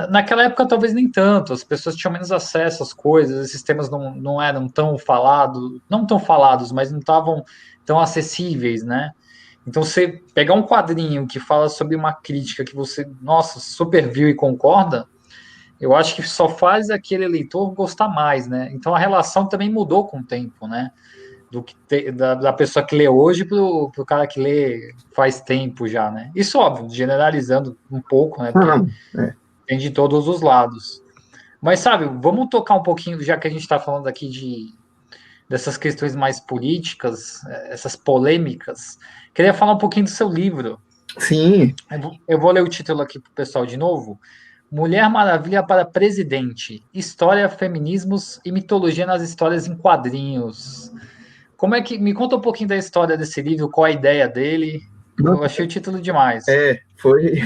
Naquela época, talvez nem tanto, as pessoas tinham menos acesso às coisas, esses temas não eram tão falados, não tão falados, mas não estavam tão acessíveis, né? Então, você pegar um quadrinho que fala sobre uma crítica que você, nossa, super viu e concorda, eu acho que só faz aquele leitor gostar mais, né? Então, a relação também mudou com o tempo, né? Da pessoa que lê hoje pro cara que lê faz tempo já, né? Isso, óbvio, generalizando um pouco, né? Porque tem de todos os lados. Mas, sabe, vamos tocar um pouquinho, já que a gente está falando aqui dessas questões mais políticas, essas polêmicas. Queria falar um pouquinho do seu livro. Sim. Eu vou ler o título aqui para o pessoal de novo. Mulher Maravilha para Presidente. História, feminismos e mitologia nas histórias em quadrinhos. Como é que... Me conta um pouquinho da história desse livro, qual a ideia dele. Eu achei o título demais. Foi...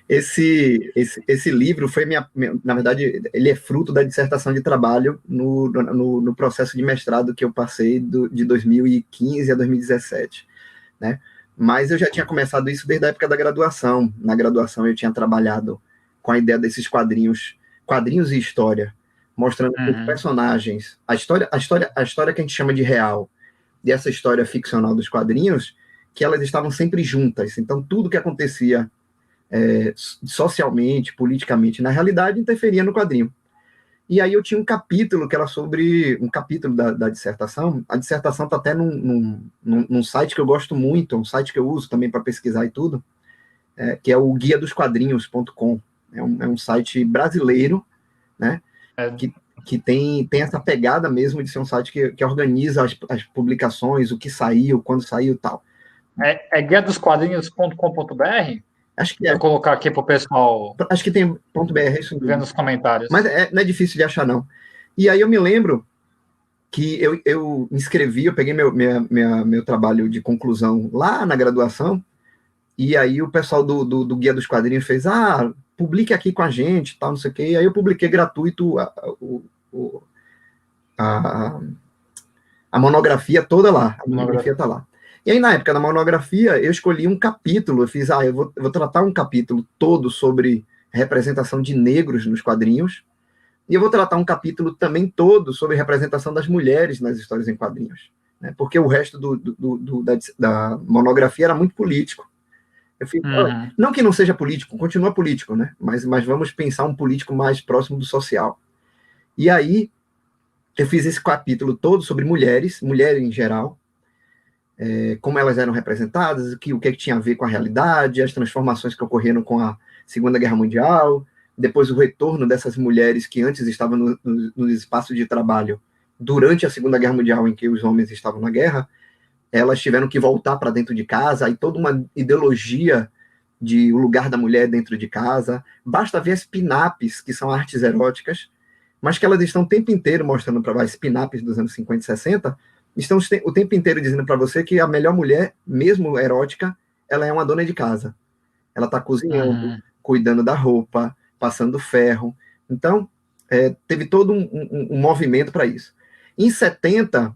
Esse livro foi na verdade, ele é fruto da dissertação de trabalho no processo de mestrado que eu passei de 2015 a 2017, né? Mas eu já tinha começado isso desde a época da graduação. Na graduação eu tinha trabalhado com a ideia desses quadrinhos e história, mostrando que os personagens, a história que a gente chama de real, e essa história ficcional dos quadrinhos, que elas estavam sempre juntas. Então tudo que acontecia socialmente, politicamente, na realidade, interferia no quadrinho. E aí eu tinha um capítulo que era sobre um capítulo da dissertação. A dissertação está até num site que eu gosto muito, um site que eu uso também para pesquisar e tudo, que é o guia dos quadrinhos.com. É um site brasileiro, né? que tem essa pegada mesmo de ser um site que organiza as publicações, o que saiu, quando saiu e tal. É guiadosquadrinhos.com.br? Acho que Deixa eu colocar aqui para o pessoal Acho que tem .br, é isso ver mesmo. nos comentários. Mas não é difícil de achar, não. E aí eu me lembro que eu me inscrevi, eu peguei meu trabalho de conclusão lá na graduação, e aí o pessoal do Guia dos Quadrinhos fez, publique aqui com a gente, tal, não sei o quê, e aí eu publiquei gratuito a monografia toda lá, a monografia está lá. E aí, na época da monografia, eu escolhi um capítulo, eu fiz, eu vou tratar um capítulo todo sobre representação de negros nos quadrinhos, e eu vou tratar um capítulo também todo sobre representação das mulheres nas histórias em quadrinhos, né? Porque o resto da monografia era muito político. Eu fiz, não que não seja político, continua político, né? Mas vamos pensar um político mais próximo do social. E aí, eu fiz esse capítulo todo sobre mulheres em geral, como elas eram representadas, o que tinha a ver com a realidade, as transformações que ocorreram com a Segunda Guerra Mundial, depois o retorno dessas mulheres que antes estavam no espaço de trabalho durante a Segunda Guerra Mundial, em que os homens estavam na guerra, elas tiveram que voltar para dentro de casa, aí toda uma ideologia de o lugar da mulher dentro de casa. Basta ver as pin-ups, que são artes eróticas, mas que elas estão o tempo inteiro mostrando para as pin-ups dos anos 50 e 60, estão o tempo inteiro dizendo para você que a melhor mulher, mesmo erótica, ela é uma dona de casa. Ela está cozinhando, cuidando da roupa, passando ferro. Então, teve todo um movimento para isso. Em 70,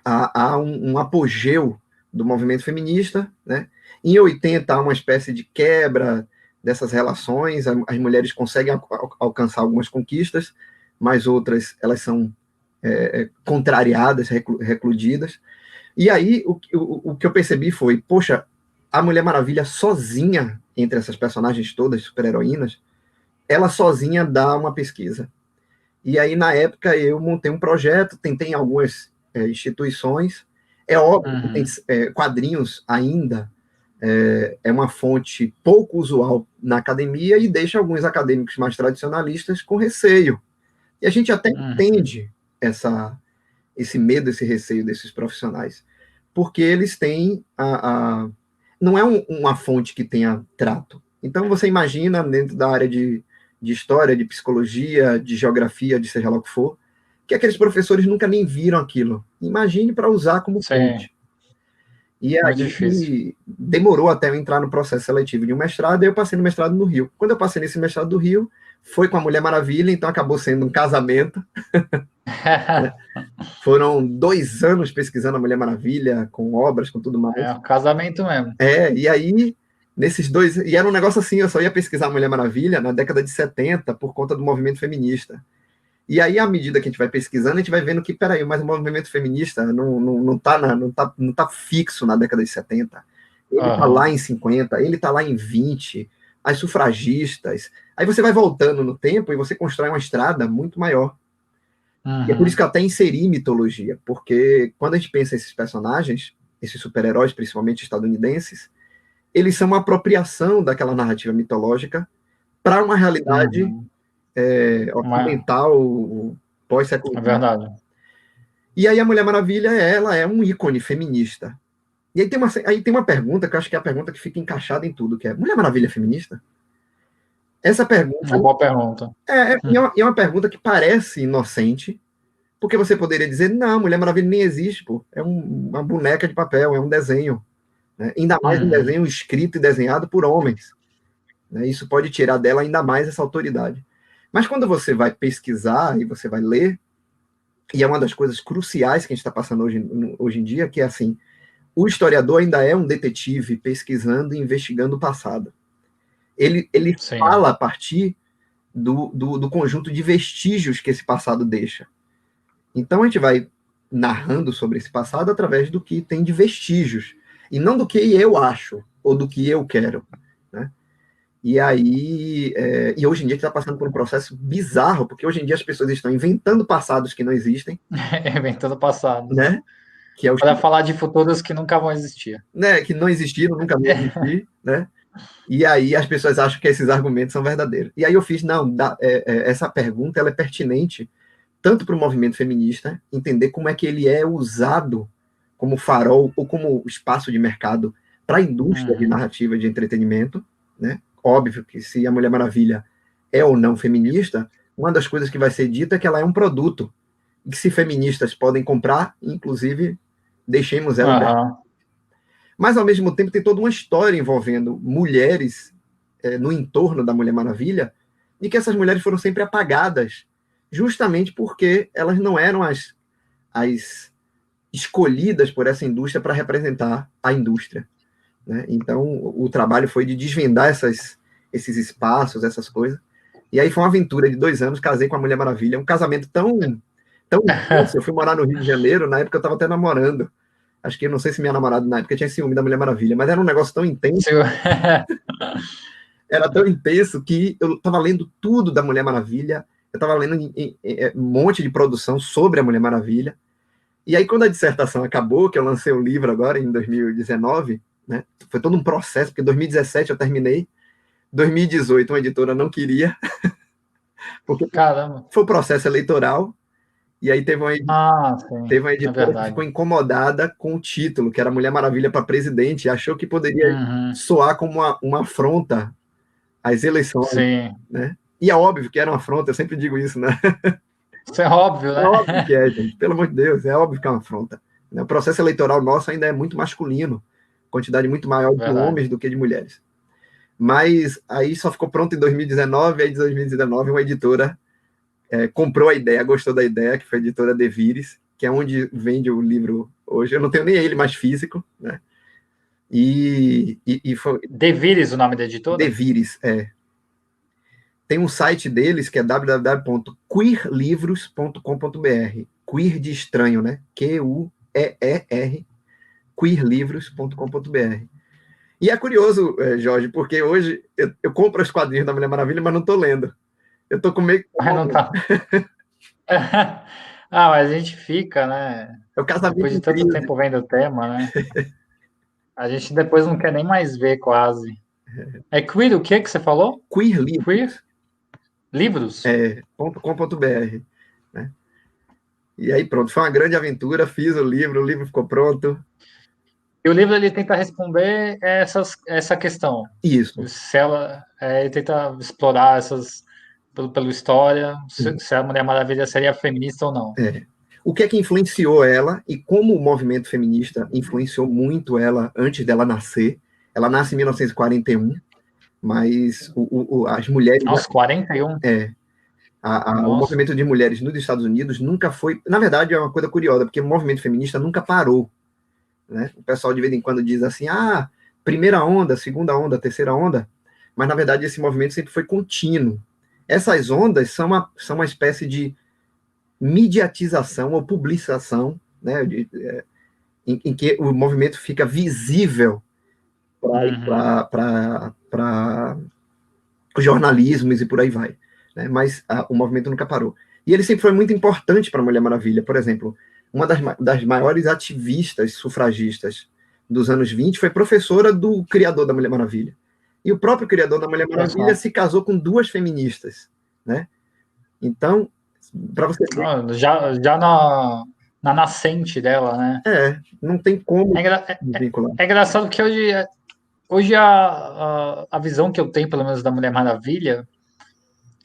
há um apogeu do movimento feminista, né? Em 80, há uma espécie de quebra dessas relações, as mulheres conseguem alcançar algumas conquistas, mas outras, elas são contrariadas, recludidas. E aí, o que eu percebi foi, poxa, a Mulher Maravilha sozinha, entre essas personagens todas, super-heroínas, ela sozinha dá uma pesquisa. E aí, na época, eu montei um projeto, tentei em algumas instituições. É óbvio que tem quadrinhos ainda, é uma fonte pouco usual na academia e deixa alguns acadêmicos mais tradicionalistas com receio. E a gente até entende esse medo, esse receio desses profissionais, porque eles têm não é uma fonte que tenha trato. Então, você imagina, dentro da área de história, de psicologia, de geografia, de seja lá o que for, que aqueles professores nunca nem viram aquilo. Imagine para usar como fonte. E aí, demorou até eu entrar no processo seletivo de um mestrado, e eu passei no mestrado no Rio. Quando eu passei nesse mestrado do Rio, foi com a Mulher Maravilha, então acabou sendo um casamento. Foram 2 anos pesquisando a Mulher Maravilha, com obras, com tudo mais. É um casamento mesmo. E aí, nesses 2... E era um negócio assim, eu só ia pesquisar a Mulher Maravilha na década de 70, por conta do movimento feminista. E aí, à medida que a gente vai pesquisando, a gente vai vendo que, peraí, mas o movimento feminista não tá fixo na década de 70. Ele tá lá em 50, ele tá lá em 20, as sufragistas. Aí você vai voltando no tempo e você constrói uma estrada muito maior. E é por isso que eu até inseri mitologia, porque quando a gente pensa esses personagens, esses super-heróis, principalmente estadunidenses, eles são uma apropriação daquela narrativa mitológica para uma realidade ocidental, pós-século. É verdade. E aí a Mulher Maravilha, ela é um ícone feminista. E aí tem uma pergunta, que eu acho que é a pergunta que fica encaixada em tudo, que é, Mulher Maravilha é feminista? Essa pergunta... Uma boa pergunta. É uma pergunta que parece inocente, porque você poderia dizer, não, Mulher Maravilha nem existe, pô. É uma boneca de papel, é um desenho. Né? Ainda mais um desenho escrito e desenhado por homens. Né? Isso pode tirar dela ainda mais essa autoridade. Mas quando você vai pesquisar e você vai ler, e é uma das coisas cruciais que a gente está passando hoje em dia, que é assim, o historiador ainda é um detetive pesquisando e investigando o passado. Ele fala a partir do conjunto de vestígios que esse passado deixa. Então a gente vai narrando sobre esse passado através do que tem de vestígios, e não do que eu acho, ou do que eu quero. Né? E aí, e hoje em dia a gente está passando por um processo bizarro, porque hoje em dia as pessoas estão inventando passados que não existem. Inventando passado. Né? Que é para falar de futuros que nunca vão existir. Né? Que não existiram, nunca vão existir, né? E aí as pessoas acham que esses argumentos são verdadeiros. E aí eu fiz, não, essa pergunta ela é pertinente, tanto para o movimento feminista, entender como é que ele é usado como farol ou como espaço de mercado para a indústria de narrativa de entretenimento, né? Óbvio que se a Mulher Maravilha é ou não feminista, uma das coisas que vai ser dita é que ela é um produto, e que se feministas podem comprar, inclusive, deixemos ela dela. Mas, ao mesmo tempo, tem toda uma história envolvendo mulheres no entorno da Mulher Maravilha, e que essas mulheres foram sempre apagadas, justamente porque elas não eram as escolhidas por essa indústria para representar a indústria, né? Então, o trabalho foi de desvendar esses espaços, essas coisas. E aí foi uma aventura de 2 anos, casei com a Mulher Maravilha, um casamento tão intenso. Eu fui morar no Rio de Janeiro, na época eu estava até namorando. Acho que eu não sei se minha namorada na época tinha ciúme da Mulher Maravilha, mas era um negócio tão intenso. Era tão intenso que eu estava lendo tudo da Mulher Maravilha, eu estava lendo um monte de produção sobre a Mulher Maravilha. E aí, quando a dissertação acabou, que eu lancei o livro agora, em 2019, né, foi todo um processo, porque em 2017 eu terminei, 2018 uma editora não queria, porque Caramba. foi o processo eleitoral, e aí teve uma editora que ficou incomodada com o título, que era Mulher Maravilha para presidente, e achou que poderia soar como uma afronta às eleições. Sim. Né? E é óbvio que era uma afronta, eu sempre digo isso, né? Isso é óbvio, né? É óbvio que é, gente. Pelo amor de Deus, é óbvio que é uma afronta. O processo eleitoral nosso ainda é muito masculino, quantidade muito maior de homens do que de mulheres. Mas aí só ficou pronto em 2019, aí de 2019 uma editora comprou a ideia, gostou da ideia, que foi a editora Devires, que é onde vende o livro hoje. Eu não tenho nem ele mais físico, né? E foi... Devires, o nome da editora? Devires, Tem um site deles que é www.queerlivros.com.br. Queer de estranho, né? Queer, queerlivros.com.br. E é curioso, Jorge, porque hoje eu compro os quadrinhos da Mulher Maravilha, mas não estou lendo. Eu estou com meio... não tá. Mas a gente fica, né? É o casamento depois de tanto tempo vendo o tema, né? A gente depois não quer nem mais ver, quase. É queer o que você falou? Queerlivros. Queer? Livros? .com.br. Né? E aí pronto, foi uma grande aventura, fiz o livro ficou pronto. E o livro ele tenta responder essa questão. Isso. Se ela, ele tenta explorar pela história, se a Mulher Maravilha seria feminista ou não. O que é que influenciou ela e como o movimento feminista influenciou muito ela antes dela nascer. Ela nasce em 1941, mas as mulheres... Aos 41? O movimento de mulheres nos Estados Unidos nunca foi... Na verdade, é uma coisa curiosa, porque o movimento feminista nunca parou. Né? O pessoal de vez em quando diz assim, primeira onda, segunda onda, terceira onda, mas na verdade esse movimento sempre foi contínuo. Essas ondas são uma espécie de mediatização ou publicação, né, em que o movimento fica visível para os jornalismos e por aí vai. Né? Mas o movimento nunca parou. E ele sempre foi muito importante para a Mulher Maravilha. Por exemplo, uma das maiores ativistas sufragistas dos anos 20 foi professora do criador da Mulher Maravilha. E o próprio criador da Mulher Maravilha se casou com 2 feministas. Né? Então, para você ver... Já na nascente dela, né? Não tem como vincular. É engraçado que hoje a visão que eu tenho, pelo menos, da Mulher Maravilha,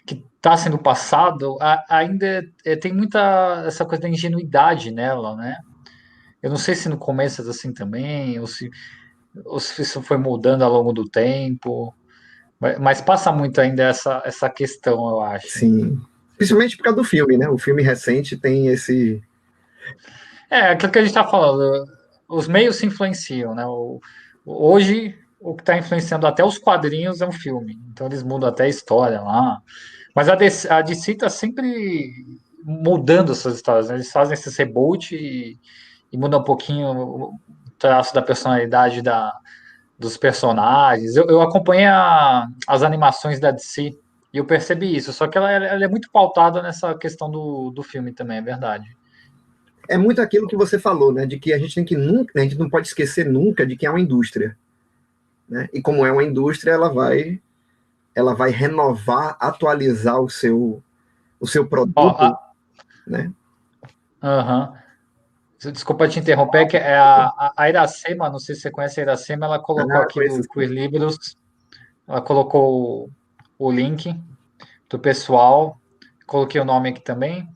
que está sendo passado, ainda tem muita essa coisa da ingenuidade nela, né? Eu não sei se no começo é assim também, ou se isso foi mudando ao longo do tempo, mas passa muito ainda essa questão, eu acho. Sim, principalmente por causa do filme, né? O filme recente tem esse... Aquilo que a gente está falando, os meios se influenciam, né? Hoje, o que está influenciando até os quadrinhos é um filme, então eles mudam até a história lá. Mas a DC está sempre mudando essas histórias, né? Eles fazem esse reboot e mudam um pouquinho o traço da personalidade dos personagens. Eu acompanhei as animações da DC e eu percebi isso, só que ela é muito pautada nessa questão do filme também, é verdade. É muito aquilo que você falou, né? De que a gente a gente não pode esquecer nunca de que é uma indústria. Né? E como é uma indústria, ela vai renovar, atualizar o seu produto né? Aham. Desculpa te interromper, que é a Iracema, não sei se você conhece a Iracema, ela colocou Ah, aqui conheço do sim. Queer Libros, ela colocou o link do pessoal, coloquei o nome aqui também.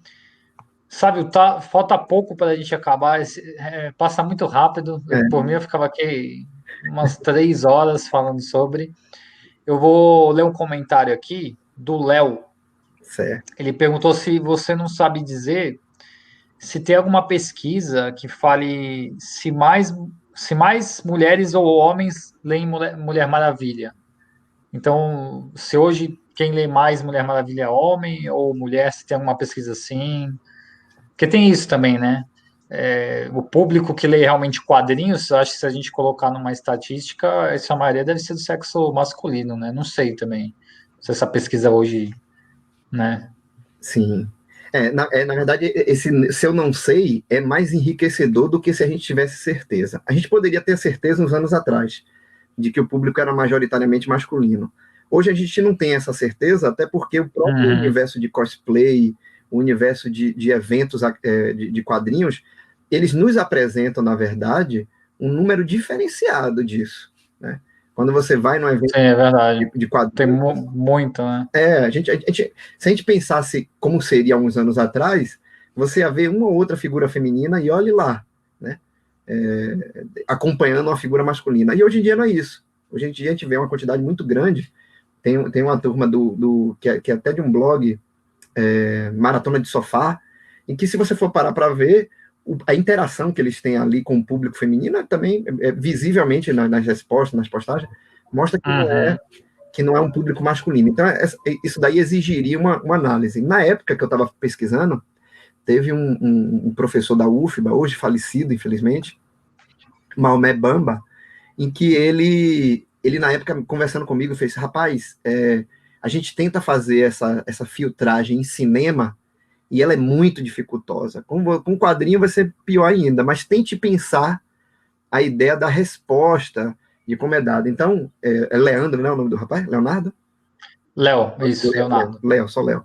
Sabe, falta pouco para a gente acabar, passa muito rápido. Por É, mim, eu ficava aqui umas 3 horas falando sobre. Eu vou ler um comentário aqui do Léo. certo. Ele perguntou se você não sabe dizer se tem alguma pesquisa que fale se mais mulheres ou homens leem Mulher Maravilha. Então, se hoje quem lê mais Mulher Maravilha é homem ou mulher, se tem alguma pesquisa assim. Porque tem isso também, né? O público que lê realmente quadrinhos, acho que se a gente colocar numa estatística, essa maioria deve ser do sexo masculino, né? Não sei também se essa pesquisa hoje, né? Sim. Na verdade, esse se eu não sei é mais enriquecedor do que se a gente tivesse certeza. A gente poderia ter certeza uns anos atrás de que o público era majoritariamente masculino. Hoje a gente não tem essa certeza, até porque o próprio Uhum. universo de cosplay, o universo de eventos de quadrinhos, eles nos apresentam, na verdade, um número diferenciado disso, né? Quando você vai num evento Sim, é verdade. de Tem quadrinhos, muito, né? se a gente pensasse como seria há uns anos atrás, você ia ver uma ou outra figura feminina e olhe lá, né? Acompanhando uma figura masculina. E hoje em dia não é isso. Hoje em dia a gente vê uma quantidade muito grande. Tem uma turma que é até de um blog, Maratona de Sofá, em que se você for parar para ver, a interação que eles têm ali com o público feminino também, visivelmente nas respostas, nas postagens, mostra Uhum. que não é um público masculino. Então, isso daí exigiria uma análise. Na época que eu estava pesquisando, teve um professor da UFBA, hoje falecido, infelizmente, Maomé Bamba, em que ele na época, conversando comigo, fez: rapaz, a gente tenta fazer essa filtragem em cinema e ela é muito dificultosa. Com quadrinho vai ser pior ainda, mas tente pensar a ideia da resposta de como é dada. Então, é Leandro, né, o nome do rapaz? Leonardo? Léo, isso, Léo, Leonardo. Léo, só Léo.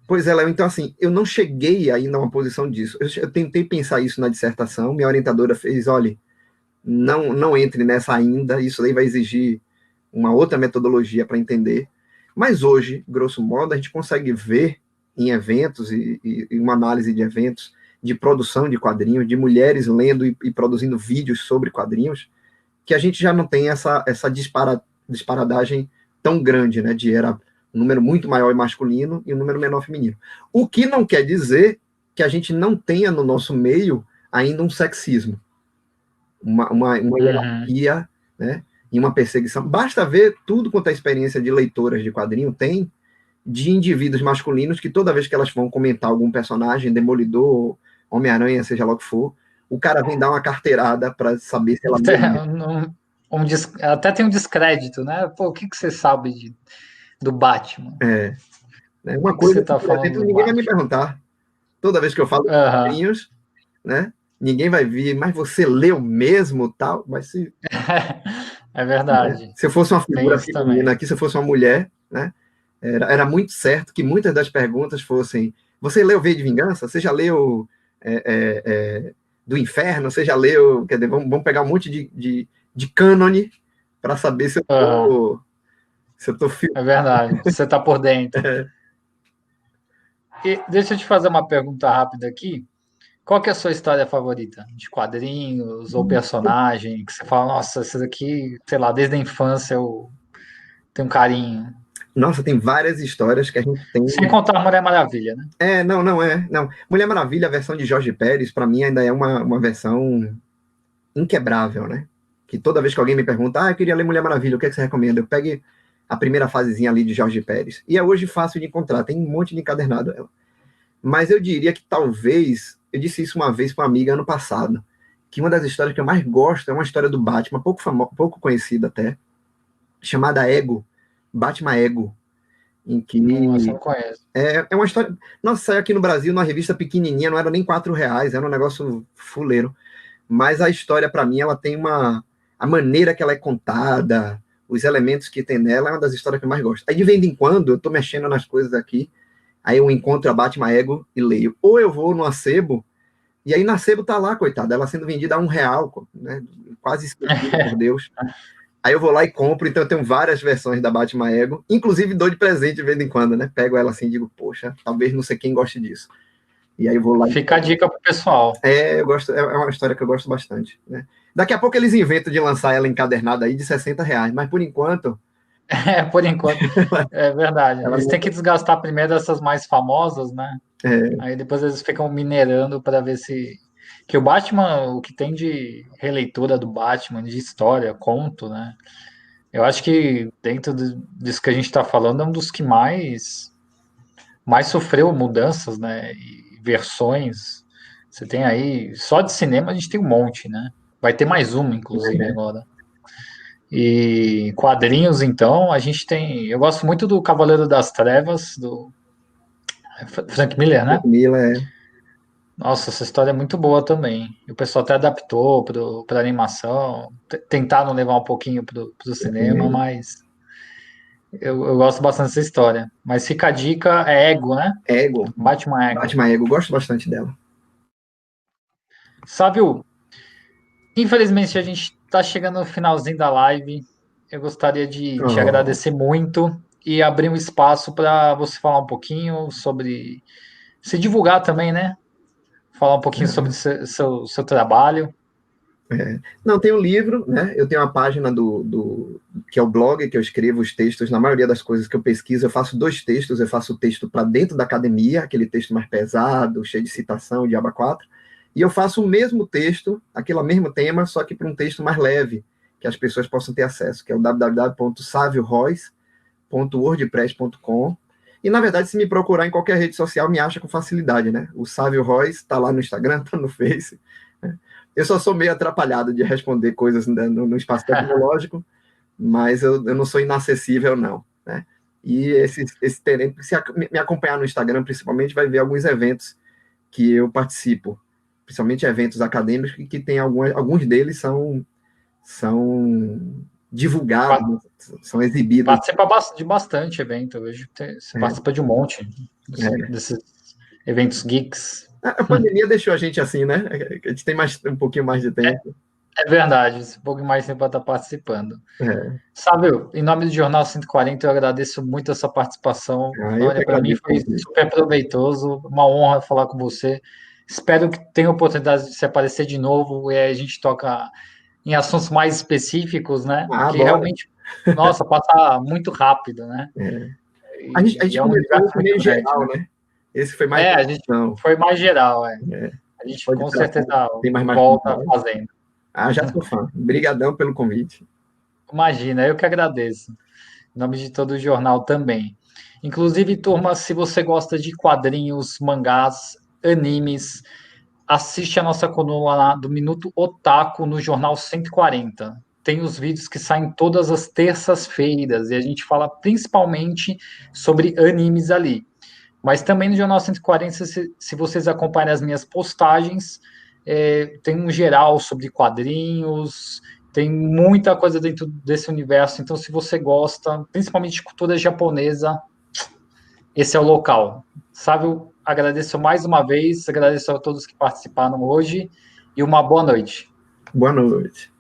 Pois é, Léo, então assim, eu não cheguei ainda a uma posição disso. Eu tentei pensar isso na dissertação, minha orientadora fez: olha, não entre nessa ainda, isso daí vai exigir uma outra metodologia para entender. Mas hoje, grosso modo, a gente consegue ver em eventos e uma análise de eventos de produção de quadrinhos, de mulheres lendo e produzindo vídeos sobre quadrinhos, que a gente já não tem essa disparadagem tão grande, né? Era um número muito maior masculino e um número menor feminino. O que não quer dizer que a gente não tenha no nosso meio ainda um sexismo, uma Uhum. hierarquia, né? E uma perseguição. Basta ver tudo quanto a experiência de leitoras de quadrinho tem de indivíduos masculinos que toda vez que elas vão comentar algum personagem, Demolidor, Homem-Aranha, seja lá o que for, o cara vem dar uma carteirada para saber se ela leu mesmo. Até tem um descrédito, né? Pô, o que que você sabe do Batman? É, né? O que Uma que você coisa que, tá por falando exemplo, do ninguém vai me Batman? perguntar. Toda vez que eu falo de Aham. quadrinhos, né? Ninguém vai vir, mas você leu mesmo tal? Mas É verdade. se eu fosse uma Tem figura isso feminina também. aqui, se eu fosse uma mulher, né? Era muito certo que muitas das perguntas fossem: você leu V de Vingança? Você já leu é, é, é, do Inferno? Você já leu? Quer dizer, vamos pegar um monte de cânone para saber se eu Aham. tô, se eu tô É verdade. Você tá por dentro. é, E deixa eu te fazer uma pergunta rápida aqui. Qual que é a sua história favorita? De quadrinhos ou personagem? Que você fala, nossa, essa daqui, sei lá, desde a infância eu tenho um carinho. Nossa, tem várias histórias que a gente Sem tem. contar a Mulher Maravilha, né? Não. Mulher Maravilha, a versão de Jorge Pérez, para mim ainda é uma versão inquebrável, né? Que toda vez que alguém me pergunta: eu queria ler Mulher Maravilha, o que é que você recomenda? Eu pegue a primeira fasezinha ali de Jorge Pérez. E é hoje fácil de encontrar, tem um monte de encadernado ela. Mas eu diria que talvez, eu disse isso uma vez para uma amiga ano passado, que uma das histórias que eu mais gosto é uma história do Batman, pouco conhecida até, chamada Ego, Batman Ego, em Nossa, eu que não conheço. é uma história. Nossa, saiu aqui no Brasil numa revista pequenininha, não era nem R$ 4, era um negócio fuleiro. Mas a história, para mim, ela tem a maneira que ela é contada, os elementos que tem nela, é uma das histórias que eu mais gosto. Aí, de vez em quando, eu tô mexendo nas coisas aqui, Aí eu encontro a Batman Ego e leio. Ou eu vou no Acebo, e aí na Acebo tá lá, coitada, ela sendo vendida a R$ 1, né? Quase esquecida por Deus. Aí eu vou lá e compro, então eu tenho várias versões da Batman Ego, inclusive dou de presente de vez em quando, né? Pego ela assim e digo, poxa, talvez não sei quem goste disso. E aí eu vou lá. Fica a dica pro pessoal. Eu gosto, é uma história que eu gosto bastante, né? Daqui a pouco eles inventam de lançar ela encadernada aí de R$ 60, mas por enquanto. Por enquanto, é verdade. Eles têm que desgastar primeiro essas mais famosas, né? Aí depois eles ficam minerando para ver se. Que o Batman, o que tem de releitura do Batman, de história, conto, né? Eu acho que dentro disso que a gente está falando, é um dos que mais sofreu mudanças, né? E versões. Você tem aí, só de cinema a gente tem um monte, né? Vai ter mais uma, inclusive, agora. E quadrinhos, então, a gente tem. Eu gosto muito do Cavaleiro das Trevas, do Frank Miller, né? Mila Nossa, essa história é muito boa também. E o pessoal até adaptou para animação, tentaram levar um pouquinho pro cinema, mas eu gosto bastante dessa história. Mas fica a dica, é Ego, né? Ego. Batman Ego. Batman Ego, gosto bastante dela. Sábio, infelizmente a gente está chegando no finalzinho da live. Eu gostaria de te agradecer muito e abrir um espaço para você falar um pouquinho sobre. Se divulgar também, né? Falar um pouquinho sobre seu trabalho. Não, tem um livro, né? Eu tenho uma página que é o blog, que eu escrevo os textos. Na maioria das coisas que eu pesquiso, eu faço 2 textos. Eu faço o texto para dentro da academia, aquele texto mais pesado, cheio de citação, de aba 4. E eu faço o mesmo texto, aquele mesmo tema, só que para um texto mais leve, que as pessoas possam ter acesso, que é o www.savioRoyce.wordpress.com. E, na verdade, se me procurar em qualquer rede social, me acha com facilidade, né? O Sávio Royce está lá no Instagram, está no Face. Né? Eu só sou meio atrapalhado de responder coisas no espaço tecnológico, mas eu não sou inacessível, não. Né? E esse terreno, se me acompanhar no Instagram, principalmente, vai ver alguns eventos que eu participo, principalmente eventos acadêmicos, que tem alguns deles são divulgados, são exibidos. Participa de bastante evento. Eu vejo que você participa de um monte desses eventos geeks. A pandemia deixou a gente assim, né? A gente tem um pouquinho mais de tempo. É verdade, um pouco mais tempo para estar participando. Sabe, em nome do Jornal 140, eu agradeço muito essa participação. Olha, para mim foi super proveitoso, uma honra falar com você. Espero que tenha oportunidade de se aparecer de novo e a gente toca em assuntos mais específicos, né? Que realmente, nossa, passa muito rápido, né? A gente começou com meio geral, né? Esse foi mais. A gente foi mais geral, A gente com certeza volta fazendo. Já sou fã. Obrigadão pelo convite. Imagina, eu que agradeço. Em nome de todo o jornal também. Inclusive, turma, se você gosta de quadrinhos, mangás, animes, assiste a nossa coluna lá do Minuto Otaku no Jornal 140. Tem os vídeos que saem todas as terças-feiras e a gente fala principalmente sobre animes ali. Mas também no Jornal 140, se vocês acompanharem as minhas postagens, tem um geral sobre quadrinhos, tem muita coisa dentro desse universo. Então, se você gosta, principalmente de cultura japonesa, esse é o local. Sábio, agradeço mais uma vez, agradeço a todos que participaram hoje e uma boa noite. Boa noite.